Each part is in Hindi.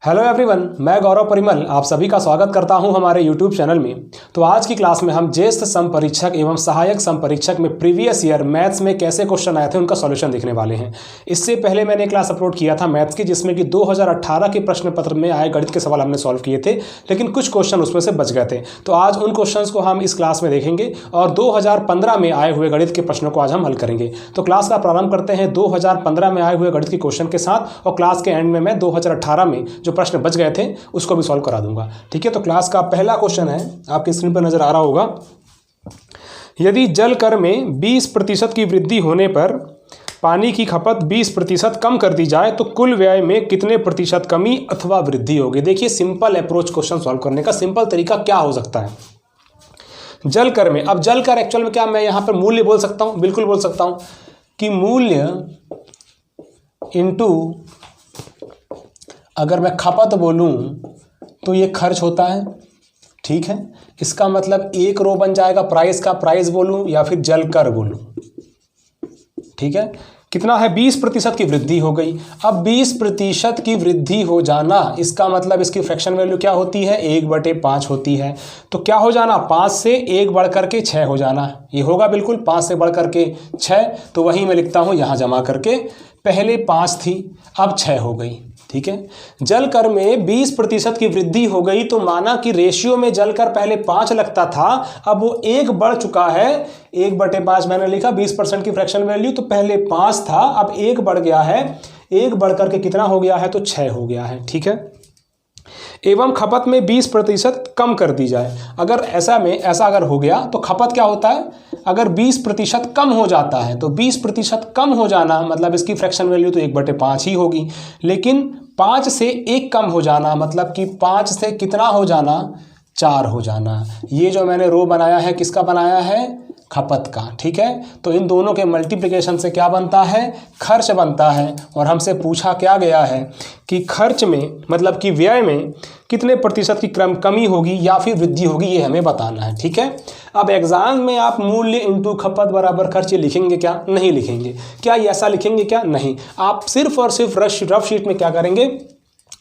हेलो एवरीवन, मैं गौरव परिमल आप सभी का स्वागत करता हूं हमारे यूट्यूब चैनल में। तो आज की क्लास में हम ज्येष्ठ संपरीक्षक एवं सहायक संपरीक्षक में प्रीवियस ईयर मैथ्स में कैसे क्वेश्चन आए थे उनका सॉल्यूशन देखने वाले हैं। इससे पहले मैंने क्लास अपलोड किया था मैथ्स की, जिसमें कि 2018 के प्रश्न पत्र में आए गणित के सवाल हमने सॉल्व किए थे, लेकिन कुछ क्वेश्चन उसमें से बच गए थे। तो आज उन क्वेश्चन को हम इस क्लास में देखेंगे और 2015 में आए हुए गणित के प्रश्नों को आज हम हल करेंगे। तो क्लास का प्रारंभ करते हैं 2015 में आए हुए गणित के क्वेश्चन के साथ, और क्लास के एंड में मैं 2018 में जो प्रश्न बच गए थे उसको भी सॉल्व करा दूंगा। ठीक है, तो क्लास का पहला क्वेश्चन है, आपकी स्क्रीन पर नजर आ रहा होगा। यदि जल कर में 20% की वृद्धि होने पर पानी की खपत 20% कम कर दी जाए तो कुल व्यय में कितने प्रतिशत कमी अथवा वृद्धि होगी। देखिए, सिंपल अप्रोच क्वेश्चन सॉल्व करने का सिंपल तरीका क्या हो सकता है। जल कर में, अब जल कर एक्चुअल में क्या मैं यहां पर मूल्य बोल सकता हूं, बिल्कुल बोल सकता हूं कि मूल्य इनटू अगर मैं खपत बोलूं तो ये खर्च होता है। ठीक है, इसका मतलब एक रो बन जाएगा प्राइस का, प्राइस बोलूं या फिर जल कर बोलूं। ठीक है, कितना है 20% की वृद्धि हो गई। अब 20% की वृद्धि हो जाना, इसका मतलब इसकी फ्रैक्शन वैल्यू क्या होती है, 1/5 होती है। तो क्या हो जाना, 5 से 1 बढ़ करके 6 हो जाना, ये होगा बिल्कुल 5 से बढ़ करके 6। तो वही मैं लिखता हूं यहां जमा करके, पहले 5 थी अब 6 हो गई। ठीक है, जल कर में 20% की वृद्धि हो गई तो माना कि रेशियो में जल कर पहले 5 लगता था, अब वो 1 बढ़ चुका है। 1/5 मैंने लिखा 20% की फ्रैक्शन वैल्यू, तो पहले 5 था अब 1 बढ़ गया है, 1 बढ़ करके कितना हो गया है, तो 6 हो गया है। ठीक है, एवं खपत में 20% कम कर दी जाए। अगर ऐसा अगर हो गया तो खपत क्या होता है, अगर 20% कम हो जाता है तो 20% कम हो जाना मतलब इसकी फ्रैक्शन वैल्यू तो 1/5 ही होगी, लेकिन 5 से 1 कम हो जाना मतलब कि 5 से कितना हो जाना, 4 हो जाना। ये जो मैंने रो बनाया है किसका बनाया है, खपत का। ठीक है, तो इन दोनों के मल्टीप्लिकेशन से क्या बनता है, खर्च बनता है। और हमसे पूछा क्या गया है कि खर्च में मतलब कि व्यय में कितने प्रतिशत की कमी होगी या फिर वृद्धि होगी, ये हमें बताना है। ठीक है, अब एग्जाम में आप मूल्य इंटू खपत बराबर खर्च लिखेंगे क्या, नहीं लिखेंगे। क्या ये ऐसा लिखेंगे क्या, नहीं। आप सिर्फ और सिर्फ रफ शीट में क्या करेंगे,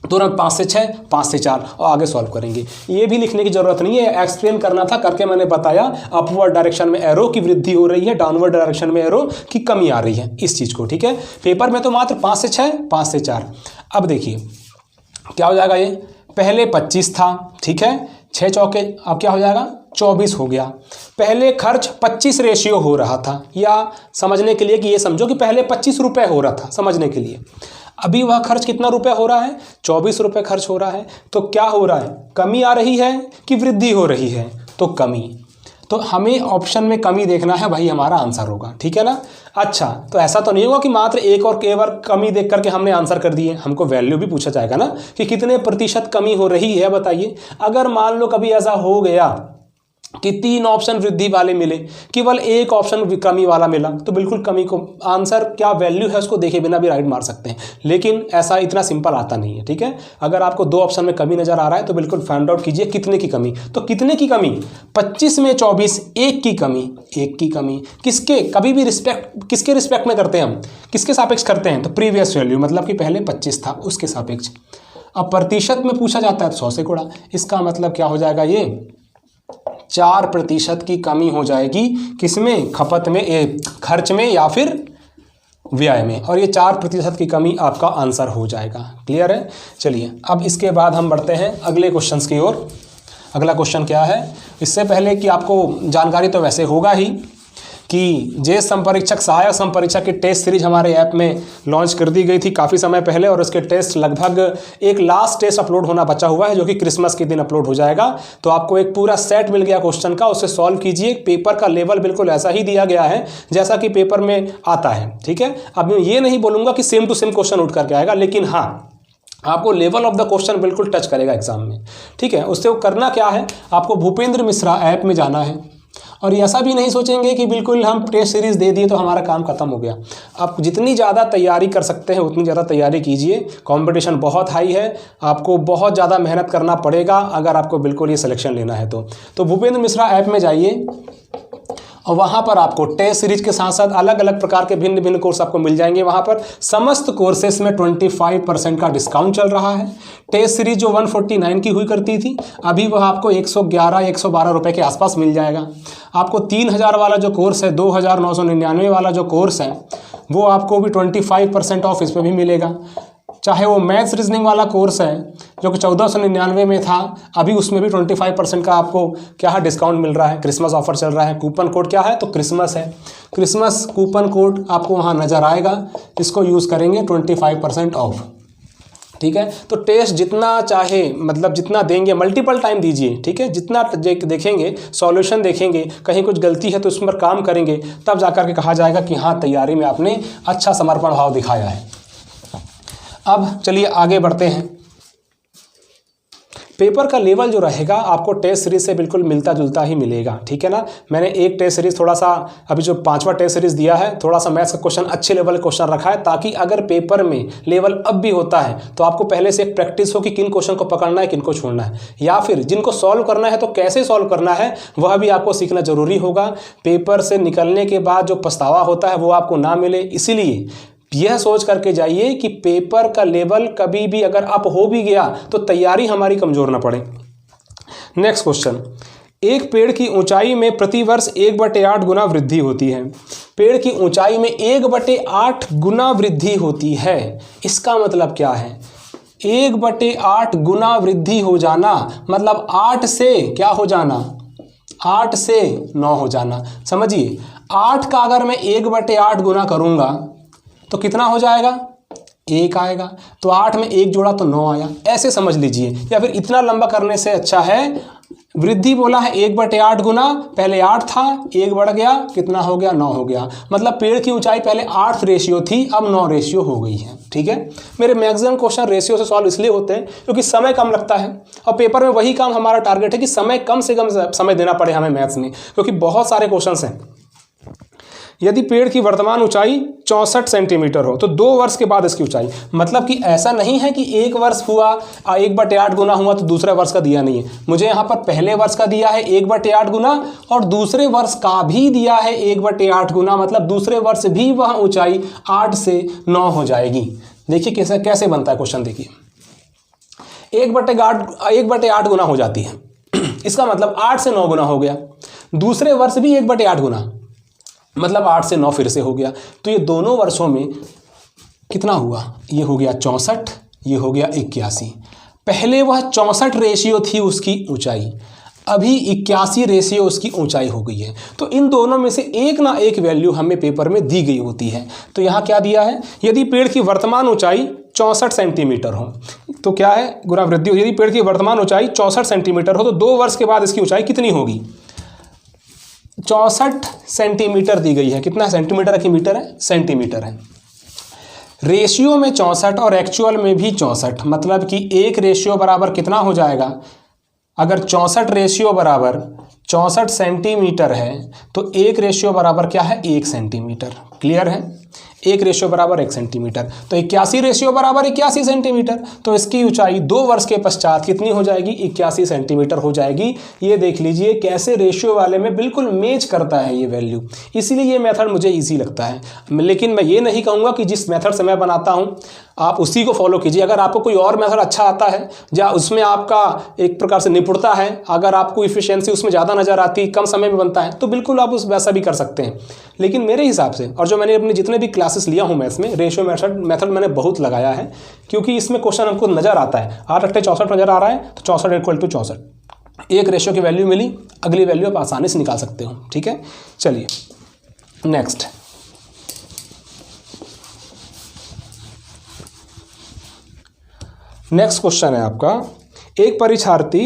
तुरंत 5 से 6, 5 से 4 और आगे सॉल्व करेंगे। ये भी लिखने की जरूरत नहीं है, एक्सप्लेन करना था, करके मैंने बताया। अपवर्ड डायरेक्शन में एरो की वृद्धि हो रही है, डाउनवर्ड डायरेक्शन में एरो की कमी आ रही है, इस चीज़ को। ठीक है, पेपर में तो मात्र 5 से 6, 5 से 4। अब देखिए क्या हो जाएगा, ये पहले 25 था। ठीक है, 6 चौके अब क्या हो जाएगा, 24 हो गया। पहले खर्च 25 रेशियो हो रहा था, या समझने के लिए कि ये समझो कि पहले 25 रुपये हो रहा था, समझने के लिए। अभी वह खर्च कितना रुपए हो रहा है, 24 रुपये खर्च हो रहा है। तो क्या हो रहा है, कमी आ रही है कि वृद्धि हो रही है, तो कमी। तो हमें ऑप्शन में कमी देखना है, वही हमारा आंसर होगा। ठीक है ना। अच्छा, तो ऐसा तो नहीं होगा कि मात्र एक और केवल कमी देख करके हमने आंसर कर दिए, हमको वैल्यू भी पूछा जाएगा ना कि कितने प्रतिशत कमी हो रही है, बताइए। अगर मान लो कभी ऐसा हो गया कि 3 ऑप्शन वृद्धि वाले मिले, केवल 1 ऑप्शन कमी वाला मिला, तो बिल्कुल कमी को आंसर क्या वैल्यू है उसको देखे बिना भी राइट मार सकते हैं, लेकिन ऐसा इतना सिंपल आता नहीं है। ठीक है, अगर आपको 2 ऑप्शन में कमी नजर आ रहा है तो बिल्कुल फाइंड आउट कीजिए कितने की कमी। तो कितने की कमी, 25 में 24, 1 की कमी, 1 की कमी। किसके, कभी भी रिस्पेक्ट किसके रिस्पेक्ट में करते हैं हम, किसके सापेक्ष करते हैं, तो प्रीवियस वैल्यू मतलब कि पहले 25 था उसके सापेक्ष। अब प्रतिशत में पूछा जाता है तो 100 से गुणा, इसका मतलब क्या हो जाएगा, ये 4% की कमी हो जाएगी, किसमें, खपत में, खर्च में या फिर व्यय में, और ये 4% की कमी आपका आंसर हो जाएगा। क्लियर है। चलिए अब इसके बाद हम बढ़ते हैं अगले क्वेश्चन की ओर। अगला क्वेश्चन क्या है, इससे पहले कि आपको जानकारी तो वैसे होगा ही कि ज्येष्ठ संपरीक्षक सहायक संपरीक्षक की टेस्ट सीरीज हमारे ऐप में लॉन्च कर दी गई थी काफ़ी समय पहले, और उसके टेस्ट लगभग एक लास्ट टेस्ट अपलोड होना बचा हुआ है जो कि क्रिसमस के दिन अपलोड हो जाएगा। तो आपको एक पूरा सेट मिल गया क्वेश्चन का, उसे सॉल्व कीजिए। पेपर का लेवल बिल्कुल ऐसा ही दिया गया है जैसा कि पेपर में आता है। ठीक है, अब मैं ये नहीं बोलूँगा कि सेम टू सेम क्वेश्चन उठ करके आएगा, लेकिन हाँ आपको लेवल ऑफ द क्वेश्चन बिल्कुल टच करेगा एग्जाम में। ठीक है, उससे वो करना क्या है, आपको भूपेंद्र मिश्रा ऐप में जाना है, और ऐसा भी नहीं सोचेंगे कि बिल्कुल हम टेस्ट सीरीज़ दे दिए तो हमारा काम खत्म हो गया। आप जितनी ज़्यादा तैयारी कर सकते हैं उतनी ज़्यादा तैयारी कीजिए। कंपटीशन बहुत हाई है, आपको बहुत ज़्यादा मेहनत करना पड़ेगा अगर आपको बिल्कुल ये सिलेक्शन लेना है तो भूपेंद्र मिश्रा ऐप में जाइए और वहाँ पर आपको टेस्ट सीरीज के साथ साथ अलग अलग प्रकार के भिन्न भिन्न कोर्स आपको मिल जाएंगे। वहाँ पर समस्त कोर्सेस में 25% का डिस्काउंट चल रहा है। टेस्ट सीरीज जो 149 की हुई करती थी, अभी वह आपको 111-112 रुपये के आसपास मिल जाएगा। आपको 3000 वाला जो कोर्स है, 2999 वाला जो कोर्स है, वो आपको भी 25% ऑफ इसमें भी मिलेगा। चाहे वो मैथ्स रीजनिंग वाला कोर्स है जो कि 1499 में था, अभी उसमें भी 25% का आपको क्या है डिस्काउंट मिल रहा है। क्रिसमस ऑफर चल रहा है। कूपन कोड क्या है? तो क्रिसमस है। क्रिसमस कूपन कोड आपको वहाँ नज़र आएगा, इसको यूज़ करेंगे 25% ऑफ। ठीक है, तो टेस्ट जितना चाहे मतलब जितना देंगे, मल्टीपल टाइम दीजिए। ठीक है, जितना देखेंगे, सॉल्यूशन देखेंगे, कहीं कुछ गलती है तो उस पर काम करेंगे, तब जाकर के कहा जाएगा कि हाँ तैयारी में आपने अच्छा समर्पण भाव दिखाया है। अब चलिए आगे बढ़ते हैं। पेपर का लेवल जो रहेगा आपको टेस्ट सीरीज से बिल्कुल मिलता जुलता ही मिलेगा। ठीक है ना। मैंने एक टेस्ट सीरीज थोड़ा सा, अभी जो 5वां टेस्ट सीरीज दिया है, थोड़ा सा मैथ्स का क्वेश्चन अच्छे लेवल का क्वेश्चन रखा है, ताकि अगर पेपर में लेवल अप भी होता है तो आपको पहले से एक प्रैक्टिस हो कि किन क्वेश्चन को पकड़ना है, किन को छोड़ना है, या फिर जिनको सॉल्व करना है तो कैसे सॉल्व करना है वह भी आपको सीखना जरूरी होगा। पेपर से निकलने के बाद जो पछतावा होता है वो आपको ना मिले, इसीलिए यह सोच करके जाइए कि पेपर का लेवल कभी भी अगर अप हो भी गया तो तैयारी हमारी कमजोर ना पड़े। नेक्स्ट क्वेश्चन, एक पेड़ की ऊंचाई में प्रतिवर्ष 1/8 गुना वृद्धि होती है। पेड़ की ऊंचाई में 1/8 गुना वृद्धि होती है। इसका मतलब क्या है? 1/8 गुना वृद्धि हो जाना मतलब 8 से क्या हो जाना? 8 से 9 हो जाना। समझिए, 8 का अगर मैं 1/8 गुना करूंगा तो कितना हो जाएगा? 1 आएगा। तो 8 में 1 जोड़ा तो 9 आया, ऐसे समझ लीजिए। या फिर इतना लंबा करने से अच्छा है, वृद्धि बोला है 1/8 गुना, पहले 8 था, 1 बढ़ गया, कितना हो गया? 9 हो गया। मतलब पेड़ की ऊंचाई पहले 8 रेशियो थी, अब 9 रेशियो हो गई है। ठीक है, मेरे मैक्सिमम क्वेश्चन रेशियो से सॉल्व इसलिए होते हैं क्योंकि समय कम लगता है, और पेपर में वही काम हमारा टारगेट है कि समय कम से कम समय देना पड़े हमें मैथ्स में, क्योंकि बहुत सारे क्वेश्चन हैं। यदि पेड़ की वर्तमान ऊंचाई 64 सेंटीमीटर हो तो 2 वर्ष के बाद इसकी ऊंचाई, मतलब कि ऐसा नहीं है कि एक वर्ष हुआ 1/8 गुना हुआ तो दूसरे वर्ष का दिया नहीं है। मुझे यहाँ पर पहले वर्ष का दिया है 1/8 गुना और दूसरे वर्ष का भी दिया है 1/8 गुना, मतलब दूसरे वर्ष भी वह ऊंचाई 8 से 9 हो जाएगी। देखिए कैसे कैसे बनता है क्वेश्चन। देखिए 1/8 गुना हो जाती है, इसका मतलब 8 से 9 गुना हो गया। दूसरे वर्ष भी 1/8 गुना, मतलब 8 से 9 फिर से हो गया। तो ये दोनों वर्षों में कितना हुआ? ये हो गया 64, ये हो गया 81। पहले वह 64 रेशियो थी उसकी ऊंचाई, अभी 81 रेशियो उसकी ऊंचाई हो गई है। तो इन दोनों में से एक ना एक वैल्यू हमें पेपर में दी गई होती है। तो यहाँ क्या दिया है? यदि पेड़ की वर्तमान ऊंचाई 64 सेंटीमीटर हो तो क्या है? गुना वृद्धि हो। यदि पेड़ की वर्तमान ऊंचाई 64 सेंटीमीटर हो तो 2 वर्ष के बाद इसकी ऊंचाई कितनी होगी? 64 सेंटीमीटर दी गई है। कितना सेंटीमीटर है कि मीटर है? सेंटीमीटर है। रेशियो में 64 और एक्चुअल में भी 64, मतलब कि एक रेशियो बराबर कितना हो जाएगा? अगर 64 रेशियो बराबर 64 सेंटीमीटर है तो एक रेशियो बराबर क्या है? 1 सेंटीमीटर। क्लियर है? एक रेशियो बराबर 1 सेंटीमीटर। तो 81 रेशियो बराबर 81 सेंटीमीटर। तो इसकी ऊंचाई 2 वर्ष के पश्चात कितनी हो जाएगी? 81 सेंटीमीटर हो जाएगी। ये देख लीजिए कैसे रेशियो वाले में बिल्कुल मैच करता है ये वैल्यू, इसीलिए ये मेथड मुझे इजी लगता है। लेकिन मैं ये नहीं कहूँगा कि जिस मेथड से मैं बनाता हूँ आप उसी को फॉलो कीजिए। अगर आपको कोई और मेथड अच्छा आता है या उसमें आपका एक प्रकार से निपुणता है, अगर आपको इफिशियंसी उसमें ज़्यादा नज़र आती, कम समय में बनता है, तो बिल्कुल आप उस वैसा भी कर सकते हैं। लेकिन मेरे हिसाब से, और जो मैंने अपने जितने भी क्लासेस लिया हूँ मैथ्स में, रेशियो मेथड मैंने बहुत लगाया है, क्योंकि इसमें क्वेश्चन हमको नज़र आता है। 8×8 64 नज़र आ रहा है तो 64 = 64, एक रेशियो की वैल्यू मिली, अगली वैल्यू आप आसानी से निकाल सकते हो। ठीक है, चलिए नेक्स्ट। नेक्स्ट क्वेश्चन है आपका, एक परीक्षार्थी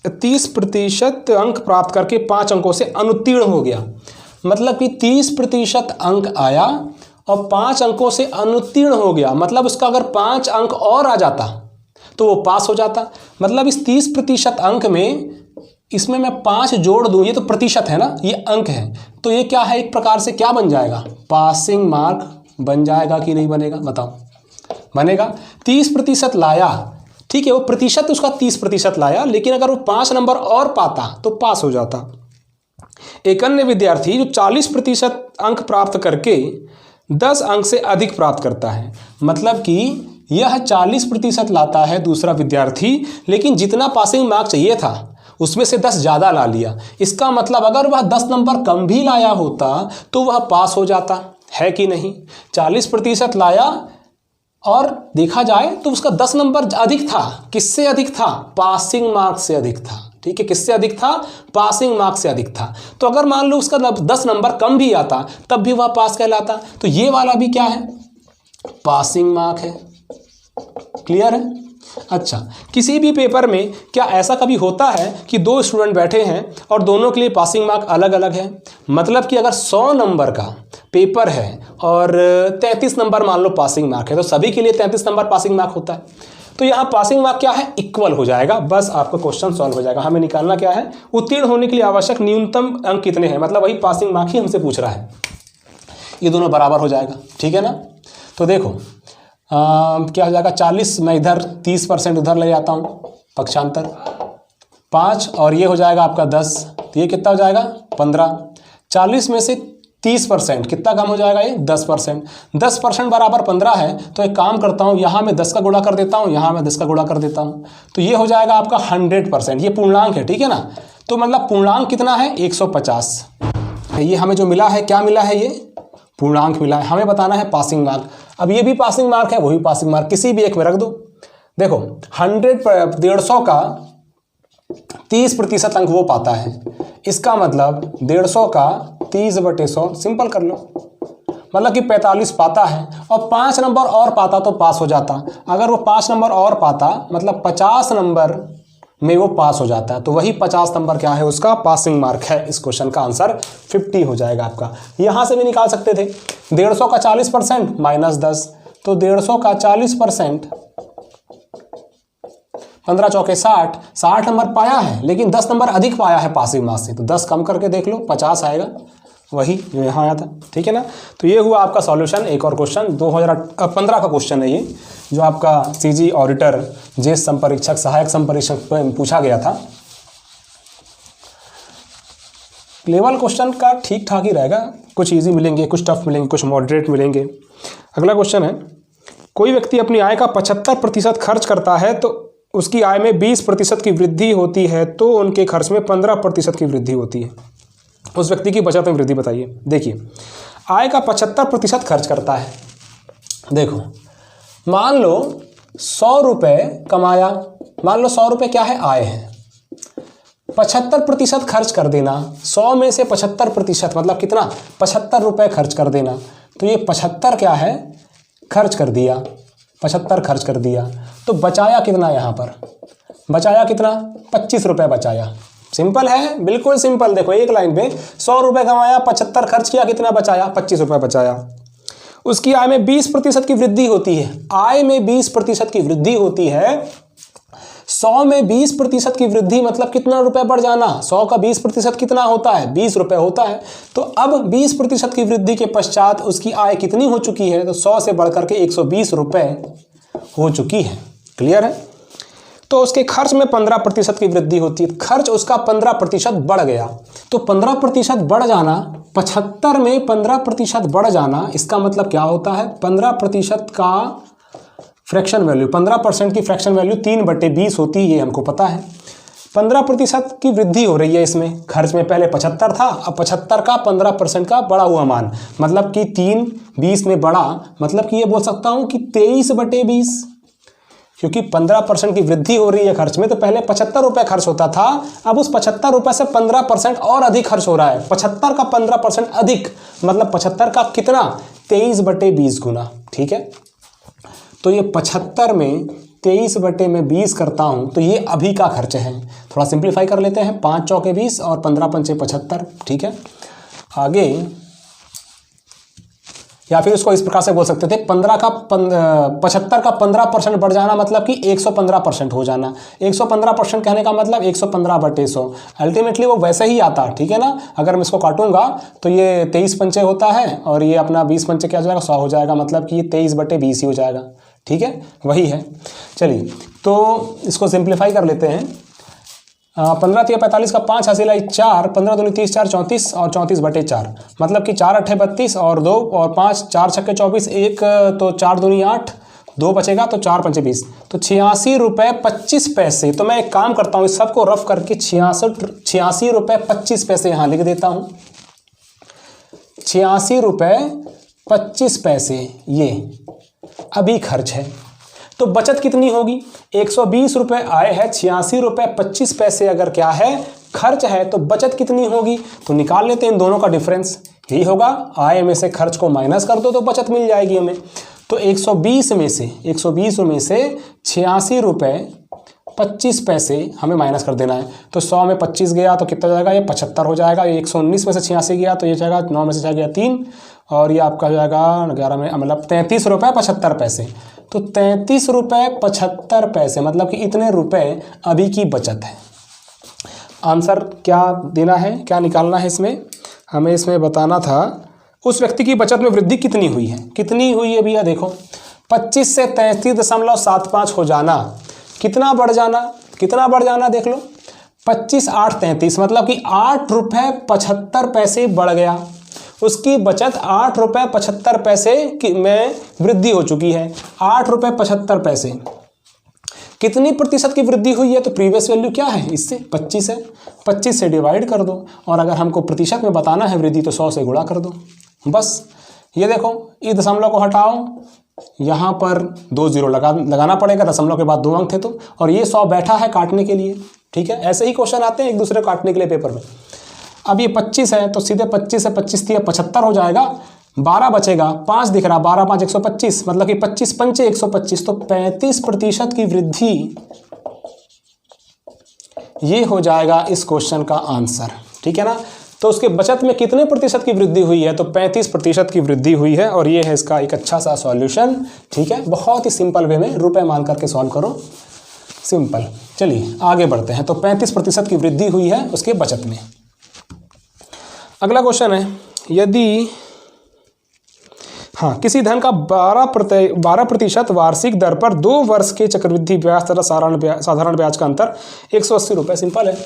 30% अंक प्राप्त करके 5 अंकों से अनुत्तीर्ण हो गया। मतलब कि 30% अंक आया और 5 अंकों से अनुत्तीर्ण हो गया, मतलब उसका अगर 5 अंक और आ जाता तो वो पास हो जाता। मतलब इस 30% अंक में इसमें मैं 5 जोड़ दूं, ये तो प्रतिशत है ना, ये अंक है, तो ये क्या है? एक प्रकार से क्या बन जाएगा? पासिंग मार्क बन जाएगा कि नहीं बनेगा? बताओ। बनेगा। 30% लाया, ठीक है, वो प्रतिशत उसका 30% लाया, लेकिन अगर वो 5 नंबर और पाता तो पास हो जाता। एक अन्य विद्यार्थी जो 40% अंक प्राप्त करके 10 अंक से अधिक प्राप्त करता है। मतलब कि यह 40% लाता है दूसरा विद्यार्थी, लेकिन जितना पासिंग मार्क चाहिए था उसमें से 10 ज़्यादा ला लिया। इसका मतलब अगर वह 10 नंबर कम भी लाया होता तो वह पास हो जाता है कि नहीं। 40% लाया और देखा जाए तो उसका 10 नंबर अधिक था। किससे अधिक था? पासिंग मार्क से अधिक था। ठीक है, किससे अधिक था? पासिंग मार्क से अधिक था। तो अगर मान लो उसका 10 नंबर कम भी आता तब भी वह पास कहलाता। तो ये वाला भी क्या है? पासिंग मार्क है। क्लियर है? अच्छा, किसी भी पेपर में क्या ऐसा कभी होता है कि दो स्टूडेंट बैठे हैं और दोनों के लिए पासिंग मार्क अलग अलग है? मतलब कि अगर 100 नंबर का पेपर है और 33 नंबर मान लो पासिंग मार्क है, तो सभी के लिए 33 नंबर पासिंग मार्क होता है। तो यहाँ पासिंग मार्क क्या है? इक्वल हो जाएगा। बस आपका क्वेश्चन सॉल्व हो जाएगा। हमें निकालना क्या है? उत्तीर्ण होने के लिए आवश्यक न्यूनतम अंक कितने हैं, मतलब वही पासिंग मार्क ही हमसे पूछ रहा है। ये दोनों बराबर हो जाएगा। ठीक है ना? तो देखो क्या हो जाएगा? 40 मैं इधर 30% उधर ले जाता हूँ, पक्षांतर 5 और ये हो जाएगा आपका 10, तो ये कितना हो जाएगा? 15। 40 में से 30% कितना कम हो जाएगा? ये 10%। 10% बराबर 15 है। तो एक काम करता हूँ, यहाँ मैं 10 का गुणा कर देता हूँ, यहाँ मैं 10 का गुणा कर देता हूँ, तो ये हो जाएगा आपका 100%। ये पूर्णांक है, ठीक है ना? तो मतलब पूर्णांक कितना है? 150। ये हमें जो मिला है, क्या मिला है? ये पूर्णांक मिला है। हमें बताना है पासिंग मार्क। अब ये भी पासिंग मार्क है, वही पासिंग मार्क, किसी भी एक में रख दो। देखो 150 का 30% अंक वो पाता है। इसका मतलब 150 का 30/100 सिंपल कर लो, मतलब कि 45 पाता है और 5 नंबर और पाता तो पास हो जाता। अगर वो 5 नंबर और पाता मतलब 50 नंबर में वो पास हो जाता है। तो वही 50 नंबर क्या है? उसका पासिंग मार्क है। इस क्वेश्चन का आंसर 50 हो जाएगा आपका। यहाँ से भी निकाल सकते थे। 150 का 40% -10, तो 150 का 40% 15 चौके 60 नंबर पाया है, लेकिन 10 नंबर अधिक पाया है पासिंग मार्क्स से। तो 10 कम करके देख लो, 50 आएगा, वही जो यहाँ आया था। ठीक है ना? तो ये हुआ आपका सॉल्यूशन। एक और क्वेश्चन 2015 का क्वेश्चन है ये, जो आपका सीजी ऑडिटर जेस संपरीक्षक सहायक संपरीक्षक में पूछा गया था। लेवल क्वेश्चन का ठीक ठाक ही रहेगा, कुछ इजी मिलेंगे, कुछ टफ मिलेंगे, कुछ मॉडरेट मिलेंगे। अगला क्वेश्चन है, कोई व्यक्ति अपनी आय का 75% खर्च करता है तो उसकी आय में 20% की वृद्धि होती है, तो उनके खर्च में 15% की वृद्धि होती है। उस व्यक्ति की बचत में वृद्धि बताइए। देखिए, आय का 75% खर्च करता है। देखो मान लो 100 रुपये कमाया, मान लो 100 रुपये क्या है? आय है। 75% खर्च कर देना, 100 में से 75% मतलब कितना? 75 रुपये खर्च कर देना। तो ये 75 क्या है? खर्च कर दिया, 75 खर्च कर दिया। तो बचाया कितना? यहाँ पर बचाया कितना? 25 रुपये बचाया। सिंपल है, बिल्कुल सिंपल। देखो एक लाइन पे 100 रुपये कमाया, 75 खर्च किया, कितना बचाया? 25 रुपये बचाया। उसकी आय में 20% की वृद्धि होती है। आय में 20% की वृद्धि होती है। 100 में 20% की वृद्धि मतलब कितना रुपए बढ़ जाना? 100 का 20% कितना होता है? 20 रुपये होता है। तो अब 20% की वृद्धि के पश्चात उसकी आय कितनी हो चुकी है? तो 100 से बढ़कर के 120 रुपये हो चुकी है। क्लियर है? तो उसके खर्च में 15% की वृद्धि होती है। खर्च उसका 15% बढ़ गया। तो 15% बढ़ जाना, 75 में 15% बढ़ जाना, इसका मतलब क्या होता है? 15% का फ्रैक्शन वैल्यू, 15% की फ्रैक्शन वैल्यू 3/20 होती है, ये हमको पता है। 15% की वृद्धि हो रही है इसमें। खर्च में पहले 75 था, अब 75 का 15% का बढ़ा हुआ मान, मतलब कि 3 20 में बढ़ा, मतलब कि ये बोल सकता हूँ कि 23/20, क्योंकि 15% की वृद्धि हो रही है खर्च में। तो पहले 75 रुपये खर्च होता था, अब उस 75 रुपये से 15% और अधिक खर्च हो रहा है। 75 का 15% अधिक मतलब 75 का कितना? 23/20 गुना। ठीक है? तो ये 75 में 23/20 करता हूँ, तो ये अभी का खर्च है। थोड़ा सिंप्लीफाई कर लेते हैं, 5 चौके 20 और 15 पंचे 75। ठीक है? आगे या फिर उसको इस प्रकार से बोल सकते थे, 75 का 15% बढ़ जाना मतलब कि 115% हो जाना। 115% कहने का मतलब 115/100। अल्टीमेटली वो वैसे ही आता। ठीक है ना? अगर मैं इसको काटूंगा तो ये 23 पंचे होता है और ये अपना 20 पंचे क्या हो जाएगा? 100 हो जाएगा, मतलब कि ये 23/20 ही हो जाएगा। ठीक है? वही है। चलिए, तो इसको सिंप्लीफाई कर लेते हैं। 15 × 45 का 5 हासिल आई 4, 15 दूनी 30, 4 34 और 34/4, मतलब कि 4 8 32 और 2 और 5, 4 छक्के 24, 1 तो 4 दूनी 8, 2 बचेगा तो 4 पंचे 20, तो 86 रुपये 25 पैसे। तो मैं एक काम करता हूँ, इस सबको रफ करके 86 रुपये 25 पैसे यहाँ लिख देता हूँ। 86 रुपये 25 पैसे ये अभी खर्च है। तो बचत कितनी होगी? 120 रुपये आय है, 86 रुपये 25 पैसे अगर क्या है खर्च है, तो बचत कितनी होगी? तो निकाल लेते हैं इन दोनों का डिफरेंस, यही होगा। आय में से खर्च को माइनस कर दो तो बचत मिल जाएगी हमें। तो 120 में से 86 रुपये 25 पैसे हमें माइनस कर देना है। तो 100 में 25 गया तो कितना जाएगा? ये 75 हो जाएगा। ये 119 में से 86 गया तो ये जाएगा 9 में से जाएगा 3 और ये आपका हो जाएगा 11 में, मतलब 33 रुपये 75 पैसे। तो 33 रुपये 75 पैसे मतलब कि इतने रुपए अभी की बचत है। आंसर क्या देना है, क्या निकालना है इसमें? हमें इसमें बताना था उस व्यक्ति की बचत में वृद्धि कितनी हुई है। कितनी हुई है भैया? देखो 25 से 33.75 हो जाना, कितना बढ़ जाना, कितना बढ़ जाना देख लो, 25 8 33, मतलब कि 8 रुपये 75 पैसे बढ़ गया। उसकी बचत 8 रुपये 75 पैसे की में वृद्धि हो चुकी है। 8 रुपये 75 पैसे कितनी प्रतिशत की वृद्धि हुई है? तो प्रीवियस वैल्यू क्या है इससे? 25 है, 25 से डिवाइड कर दो और अगर हमको प्रतिशत में बताना है वृद्धि तो 100 से गुणा कर दो बस। ये देखो इस दशमलव को हटाओ, यहाँ पर 2 जीरो लगाना पड़ेगा, दशमलव के बाद 2 अंक थे तो, और ये 100 बैठा है काटने के लिए। ठीक है, ऐसे ही क्वेश्चन आते हैं एक दूसरे को काटने के लिए पेपर में। अब ये 25 है तो सीधे 25 से 25 दिया 75 हो जाएगा, 12 बचेगा, 5 दिख रहा, 12 5 125, मतलब कि 25 पंचे 125, तो 35% की वृद्धि ये हो जाएगा इस क्वेश्चन का आंसर। ठीक है ना? तो उसके बचत में कितने प्रतिशत की वृद्धि हुई है? तो 35% की वृद्धि हुई है और ये है इसका एक अच्छा सा सॉल्यूशन। ठीक है, बहुत ही सिंपल वे में रुपए मान करके सॉल्व करो, सिंपल। चलिए आगे बढ़ते हैं। तो 35% की वृद्धि हुई है उसके बचत में। अगला क्वेश्चन है, यदि किसी धन का 12% वार्षिक दर पर 2 वर्ष के चक्रवृद्धि ब्याज तथा साधारण ब्याज का अंतर 180 रुपये। सिंपल है,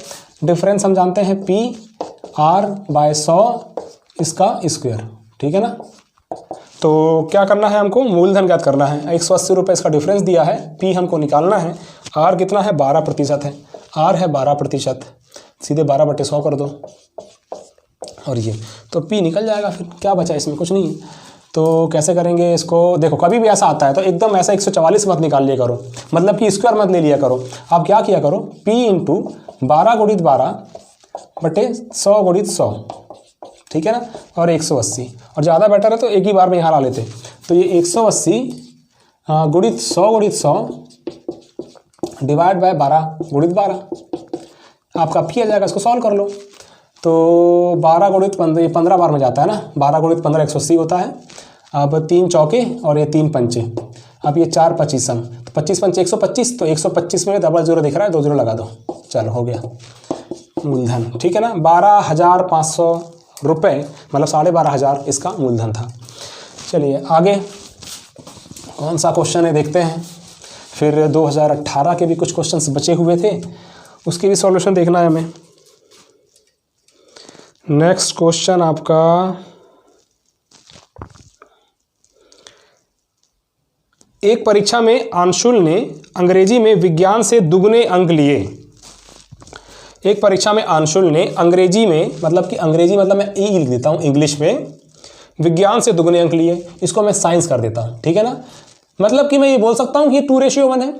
डिफरेंस हम जानते हैं PR/100 इसका स्क्वायर। ठीक है ना? तो क्या करना है हमको? मूलधन ज्ञात करना है। 180 रुपये इसका डिफरेंस दिया है, P हमको निकालना है। R कितना है? 12% है। R है 12%, सीधे 12/100 कर दो और ये तो P निकल जाएगा। फिर क्या बचा इसमें? कुछ नहीं। तो कैसे करेंगे इसको? देखो कभी भी ऐसा आता है तो एकदम ऐसा 144 मत निकाल लिया करो, मतलब कि स्क्वायर मत ले लिया करो। आप क्या किया करो? P × 12 × 12/100 × 100, ठीक है ना? और 180, और ज़्यादा बेटर है तो एक ही बार में यहाँ ला लेते। तो ये 180 × 100 × 100 डिवाइड बाय 12 × 12 आपका P आ जाएगा। इसको सॉल्व कर लो। तो 12 × 15, ये 15 बार में जाता है ना, 12 × 15 180 होता है। अब 3 चौके और ये 3 पंचे, अब ये 4 25, तो 25 पंचे 125, तो 125 में डबल जीरो दिख रहा है, 2 जीरो लगा दो, चलो हो गया मूलधन। ठीक है ना? 12,500 रुपये, मतलब 12,500 इसका मूलधन था। चलिए आगे कौन सा क्वेश्चन है देखते हैं। फिर 2018 के भी कुछ क्वेश्चंस बचे हुए थे, उसके भी सॉल्यूशन देखना है हमें। नेक्स्ट क्वेश्चन आपका एक परीक्षा में अंशुल ने अंग्रेजी में विज्ञान से दुगने अंक लिए। एक परीक्षा में अंशुल ने अंग्रेजी में, मतलब कि अंग्रेजी मतलब मैं ई लिख देता हूँ, इंग्लिश में विज्ञान से दुगने अंक लिए। इसको मैं साइंस कर देता हूँ। ठीक है ना? मतलब कि मैं ये बोल सकता हूँ कि 2:1 है।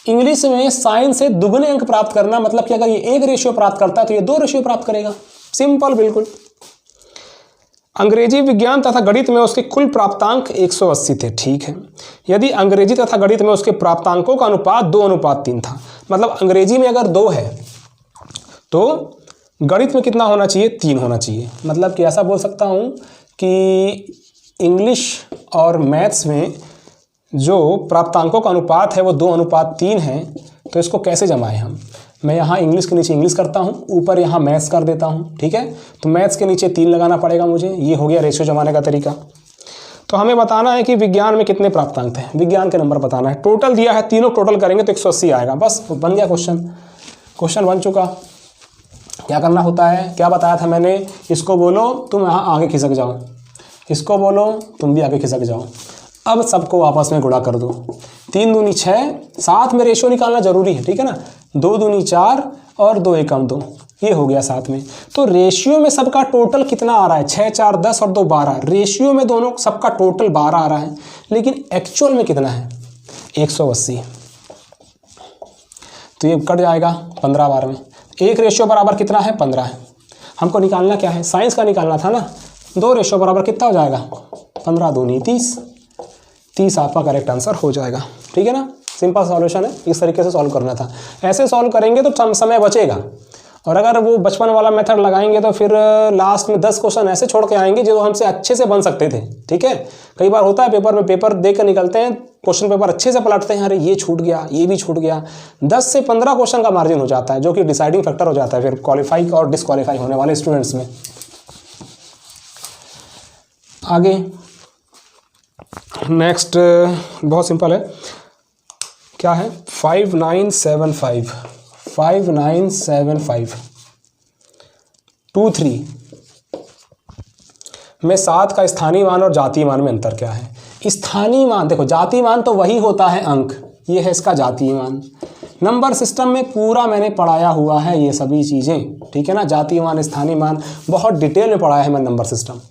इंग्लिश में साइंस से दुगने अंक प्राप्त करना, मतलब कि अगर ये 1 रेशियो प्राप्त करता है तो ये 2 रेशियो प्राप्त करेगा। सिंपल बिल्कुल। अंग्रेजी विज्ञान तथा गणित में उसके कुल प्राप्तांक 180 थे। ठीक है, यदि अंग्रेजी तथा गणित में उसके प्राप्तांकों का अनुपात 2:3 था, मतलब अंग्रेजी में अगर 2 है तो गणित में कितना होना चाहिए? 3 होना चाहिए। मतलब कि ऐसा बोल सकता हूँ कि इंग्लिश और मैथ्स में जो प्राप्तांकों का अनुपात है वो 2:3 है। तो इसको कैसे जमाएं हम? मैं यहाँ इंग्लिश के नीचे इंग्लिश करता हूँ, ऊपर यहाँ मैथ्स कर देता हूँ। ठीक है, तो मैथ्स के नीचे 3 लगाना पड़ेगा मुझे। ये हो गया रेशियो जमाने का तरीका। तो हमें बताना है कि विज्ञान में कितने प्राप्तांक थे, विज्ञान के नंबर बताना है। टोटल दिया है, तीनों टोटल करेंगे तो 180 आएगा। बस बन गया क्वेश्चन। क्वेश्चन बन चुका। क्या करना होता है, क्या बताया था मैंने, इसको बोलो तुम यहाँ आगे खिसक जाओ, इसको बोलो तुम भी आगे खिसक जाओ। अब सबको आपस में गुणा कर दो, 3 दूनी 6, साथ में रेशियो निकालना जरूरी है, ठीक है ना। 2 दूनी 4 और 2 एकम 2, ये हो गया साथ में। तो रेशियो में सबका टोटल कितना आ रहा है, 6 4 10 और 2 12। रेशियो में दोनों सबका टोटल 12 आ रहा है, लेकिन एक्चुअल में कितना है 180। तो ये कट जाएगा 15 बार में। एक रेशियो बराबर कितना है 15 है। हमको निकालना क्या है, साइंस का निकालना था ना। 2 रेशियो बराबर कितना हो जाएगा 15 दूनी 30, 30 आपका करेक्ट आंसर हो जाएगा, ठीक है ना। सिंपल सॉल्यूशन है, इस तरीके से सॉल्व करना था। ऐसे सॉल्व करेंगे तो समय बचेगा, और अगर वो बचपन वाला मेथड लगाएंगे तो फिर लास्ट में 10 क्वेश्चन ऐसे छोड़ के आएंगे जो हमसे अच्छे से बन सकते थे, ठीक है। कई बार होता है पेपर में, पेपर देख कर निकलते हैं, क्वेश्चन पेपर अच्छे से पलटते हैं, अरे ये छूट गया, ये भी छूट गया। 10 से 15 क्वेश्चन का मार्जिन हो जाता है, जो कि डिसाइडिंग फैक्टर हो जाता है फिर क्वालिफाई और डिसक्वालीफाई होने वाले स्टूडेंट्स में। आगे नेक्स्ट बहुत सिंपल है, क्या है 5975 2 3 में 7 का स्थानीय मान और जातीय मान में अंतर क्या है। स्थानीय मान देखो, जातीय मान तो वही होता है अंक, ये है इसका जातीय मान। नंबर सिस्टम में पूरा मैंने पढ़ाया हुआ है ये सभी चीज़ें, ठीक है ना। जातीय मान, स्थानीय मान बहुत डिटेल में पढ़ाया है मैंने नंबर सिस्टम।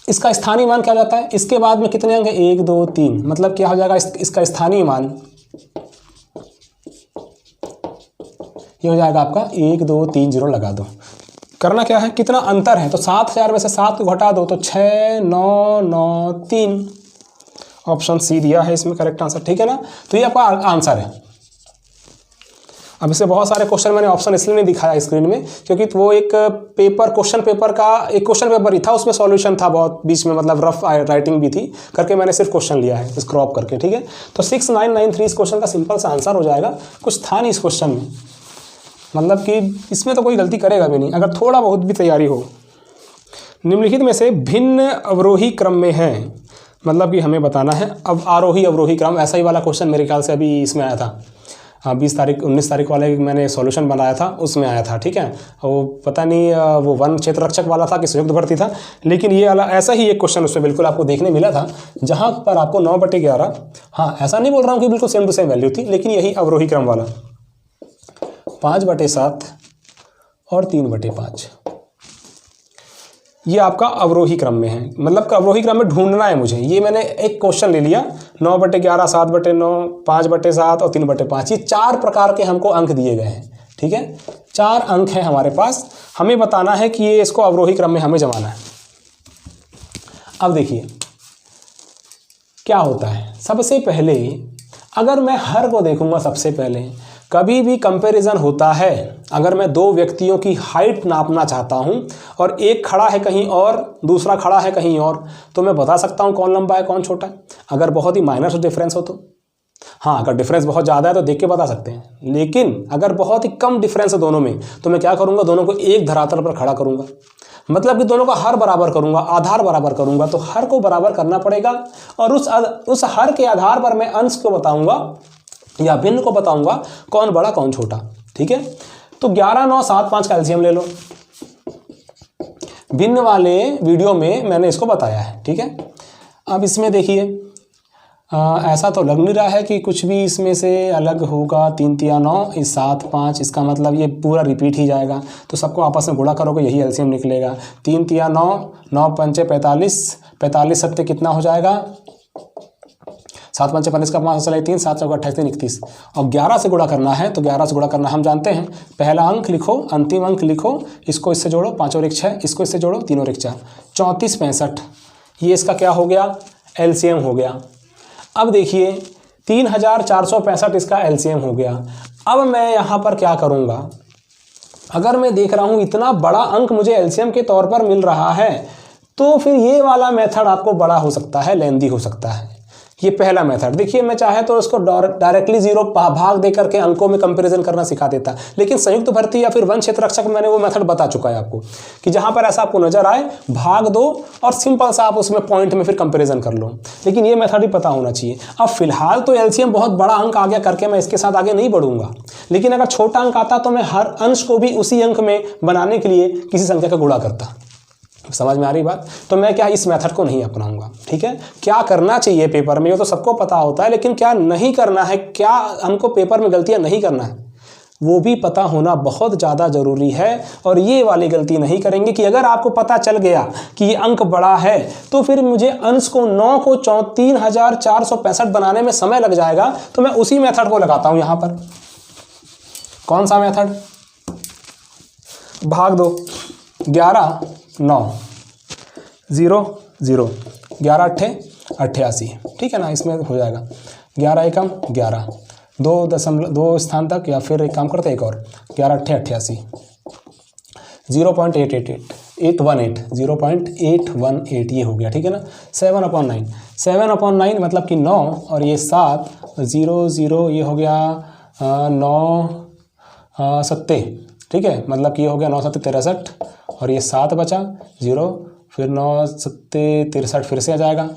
इसका स्थानीय मान क्या हो जाता है, इसके बाद में कितने अंक 1 2 3, मतलब क्या हो जाएगा इसका स्थानीय मान, ये हो जाएगा आपका 1 2 3 0 लगा दो। करना क्या है, कितना अंतर है, तो 7000 में से 7 को घटा दो तो 6 9 9 3, ऑप्शन सी दिया है इसमें करेक्ट आंसर, ठीक है ना। तो ये आपका आंसर है। अब इससे बहुत सारे क्वेश्चन मैंने ऑप्शन इसलिए नहीं दिखाया स्क्रीन में, क्योंकि वो एक पेपर क्वेश्चन पेपर ही था, उसमें सॉल्यूशन था बहुत बीच में, मतलब रफ राइटिंग भी थी करके मैंने सिर्फ क्वेश्चन लिया है स्क्रॉप करके, ठीक है। तो 6993 इस क्वेश्चन का सिंपल सा आंसर हो जाएगा। कुछ था नहीं इस क्वेश्चन में, मतलब कि इसमें तो कोई गलती करेगा भी नहीं अगर थोड़ा बहुत भी तैयारी हो। निम्नलिखित में से भिन्न अवरोही क्रम में है, मतलब कि हमें बताना है। अब आरोही अवरोही क्रम, ऐसा ही वाला क्वेश्चन मेरे ख्याल से अभी इसमें आया था, 19 तारीख वाले मैंने सॉल्यूशन बनाया था, उसमें आया था, ठीक है। वो पता नहीं वो वन क्षेत्र रक्षक वाला था कि संयुक्त भर्ती था, लेकिन ये वाला ऐसा ही एक क्वेश्चन उसमें बिल्कुल आपको देखने मिला था, जहाँ पर आपको 9/11, हाँ ऐसा नहीं बोल रहा हूँ कि बिल्कुल सेम टू सेम वैल्यू थी, लेकिन यही अवरोही क्रम वाला 5/7 और 3/5, ये आपका अवरोही क्रम में है। मतलब अवरोही क्रम में ढूंढना है मुझे। ये मैंने एक क्वेश्चन ले लिया, 9/11, 7/9, 5/7 और 3/5, ये 4 प्रकार के हमको अंक दिए गए हैं, ठीक है। 4 अंक हैं हमारे पास, हमें बताना है कि ये इसको अवरोही क्रम में हमें जमाना है। अब देखिए क्या होता है, सबसे पहले अगर मैं हर को देखूंगा, सबसे पहले कभी भी कंपैरिजन होता है, अगर मैं 2 व्यक्तियों की हाइट नापना चाहता हूं और एक खड़ा है कहीं और दूसरा खड़ा है कहीं और, तो मैं बता सकता हूं कौन लंबा है कौन छोटा है, अगर बहुत ही माइनर डिफरेंस हो तो। हाँ, अगर डिफरेंस बहुत ज़्यादा है तो देख के बता सकते हैं, लेकिन अगर बहुत ही कम डिफरेंस है दोनों में, तो मैं क्या करूँगा, दोनों को एक धरातल पर खड़ा करूँगा, मतलब कि दोनों का हर बराबर करूँगा, आधार बराबर करूँगा। तो हर को बराबर करना पड़ेगा, और उस हर के आधार पर मैं अंश को बताऊँगा या भिन्न को बताऊंगा कौन बड़ा कौन छोटा, ठीक है। तो 11 9 7 5 का एलसीएम ले लो, भिन्न वाले वीडियो में मैंने इसको बताया है, ठीक है। अब इसमें देखिए ऐसा तो लग नहीं रहा है कि कुछ भी इसमें से अलग होगा। 3 3 9, इस 7 5, इसका मतलब ये पूरा रिपीट ही जाएगा, तो सबको आपस में गुणा करोगे यही एलसीएम निकलेगा। 3 3 9, 9 5 45, 45 7 कितना हो जाएगा, 7 5 45 का 5 चला 3, 7 4 28 3 31, और 11 से गुणा करना है, तो 11 से गुणा करना हम जानते हैं। पहला अंक लिखो, अंतिम अंक लिखो, इसको इससे जोड़ो, 5 और 1 6, इसको इससे जोड़ो, 3 और 1 4, 34 65, ये इसका क्या हो गया, एलसीएम हो गया। अब देखिए 3465 इसका एलसीएम हो गया। अब मैं यहाँ पर क्या करूँगा, अगर मैं देख रहा हूँ इतना बड़ा अंक मुझे एलसीएम के तौर पर मिल रहा है, तो फिर ये वाला मेथड आपको बड़ा हो सकता है, लेंदी हो सकता है, ये पहला मेथड। देखिए मैं चाहे तो उसको डायरेक्टली 0 भाग दे करके अंकों में कंपैरिजन करना सिखा देता, लेकिन संयुक्त भर्ती या फिर वन क्षेत्र रक्षक मैंने वो मेथड बता चुका है आपको कि जहां पर ऐसा आपको नजर आए भाग दो और सिंपल सा आप उसमें पॉइंट में फिर कंपैरिजन कर लो, लेकिन ये मेथड भी पता होना चाहिए। अब फिलहाल तो एलसीएम बहुत बड़ा अंक आ गया करके मैं इसके साथ आगे नहीं बढ़ूंगा, लेकिन अगर छोटा अंक आता तो मैं हर अंश को भी उसी अंक में बनाने के लिए किसी संख्या का गुणा करता। समझ में आ रही बात? तो मैं क्या इस मेथड को नहीं अपनाऊंगा। ठीक है, क्या करना चाहिए पेपर में ये तो सबको पता होता है, लेकिन क्या नहीं करना है, क्या हमको पेपर में गलतियां नहीं करना है, वो भी पता होना बहुत ज़्यादा ज़रूरी है। और ये वाली गलती नहीं करेंगे कि अगर आपको पता चल गया कि ये अंक बड़ा है तो फिर मुझे अंश को 9 को 3465 बनाने में समय लग जाएगा, तो मैं उसी मेथड को लगाता हूं यहां पर। कौन सा मेथड? भाग दो 11 9 0 0 11 8 88। ठीक है ना, इसमें हो जाएगा 11 एकम 11 2 स्थान तक, या फिर एक काम करते हैं एक और 11 8 88 0.818 0.818 ये हो गया। ठीक है ना, 7/9 मतलब कि 9 और ये 7 0 0 ये हो गया 9 7। ठीक है, मतलब कि ये हो गया 9 7 63 और ये 7 बचा 0, फिर 9 7 63 फिर से आ जाएगा।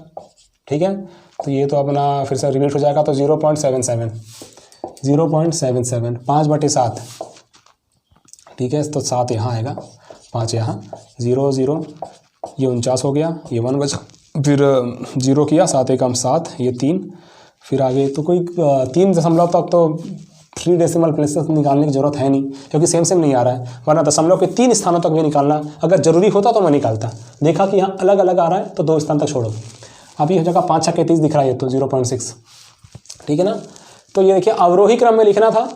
ठीक है, तो ये तो अपना फिर से रिपीट हो जाएगा, तो 0.77 5/7। ठीक है, तो 7 यहाँ आएगा, 5 यहाँ, 0 0 ये 49 हो गया, ये 1 बचा, फिर 0 किया, 7 एकम 7 ये 3, फिर आगे तो कोई 3 दशमलव तक तो 3 डेसिमल प्लेसेस निकालने की जरूरत है नहीं, क्योंकि सेम नहीं आ रहा है, वरना दशमलव के 3 स्थानों तक भी निकालना अगर जरूरी होता तो मैं निकालता। देखा कि यहाँ अलग अलग आ रहा है तो 2 स्थान तक छोड़ो। अभी हो जाएगा 5 6 31 दिख रहा है तो 0.6। ठीक है ना, तो ये देखिए अवरोही क्रम में लिखना था,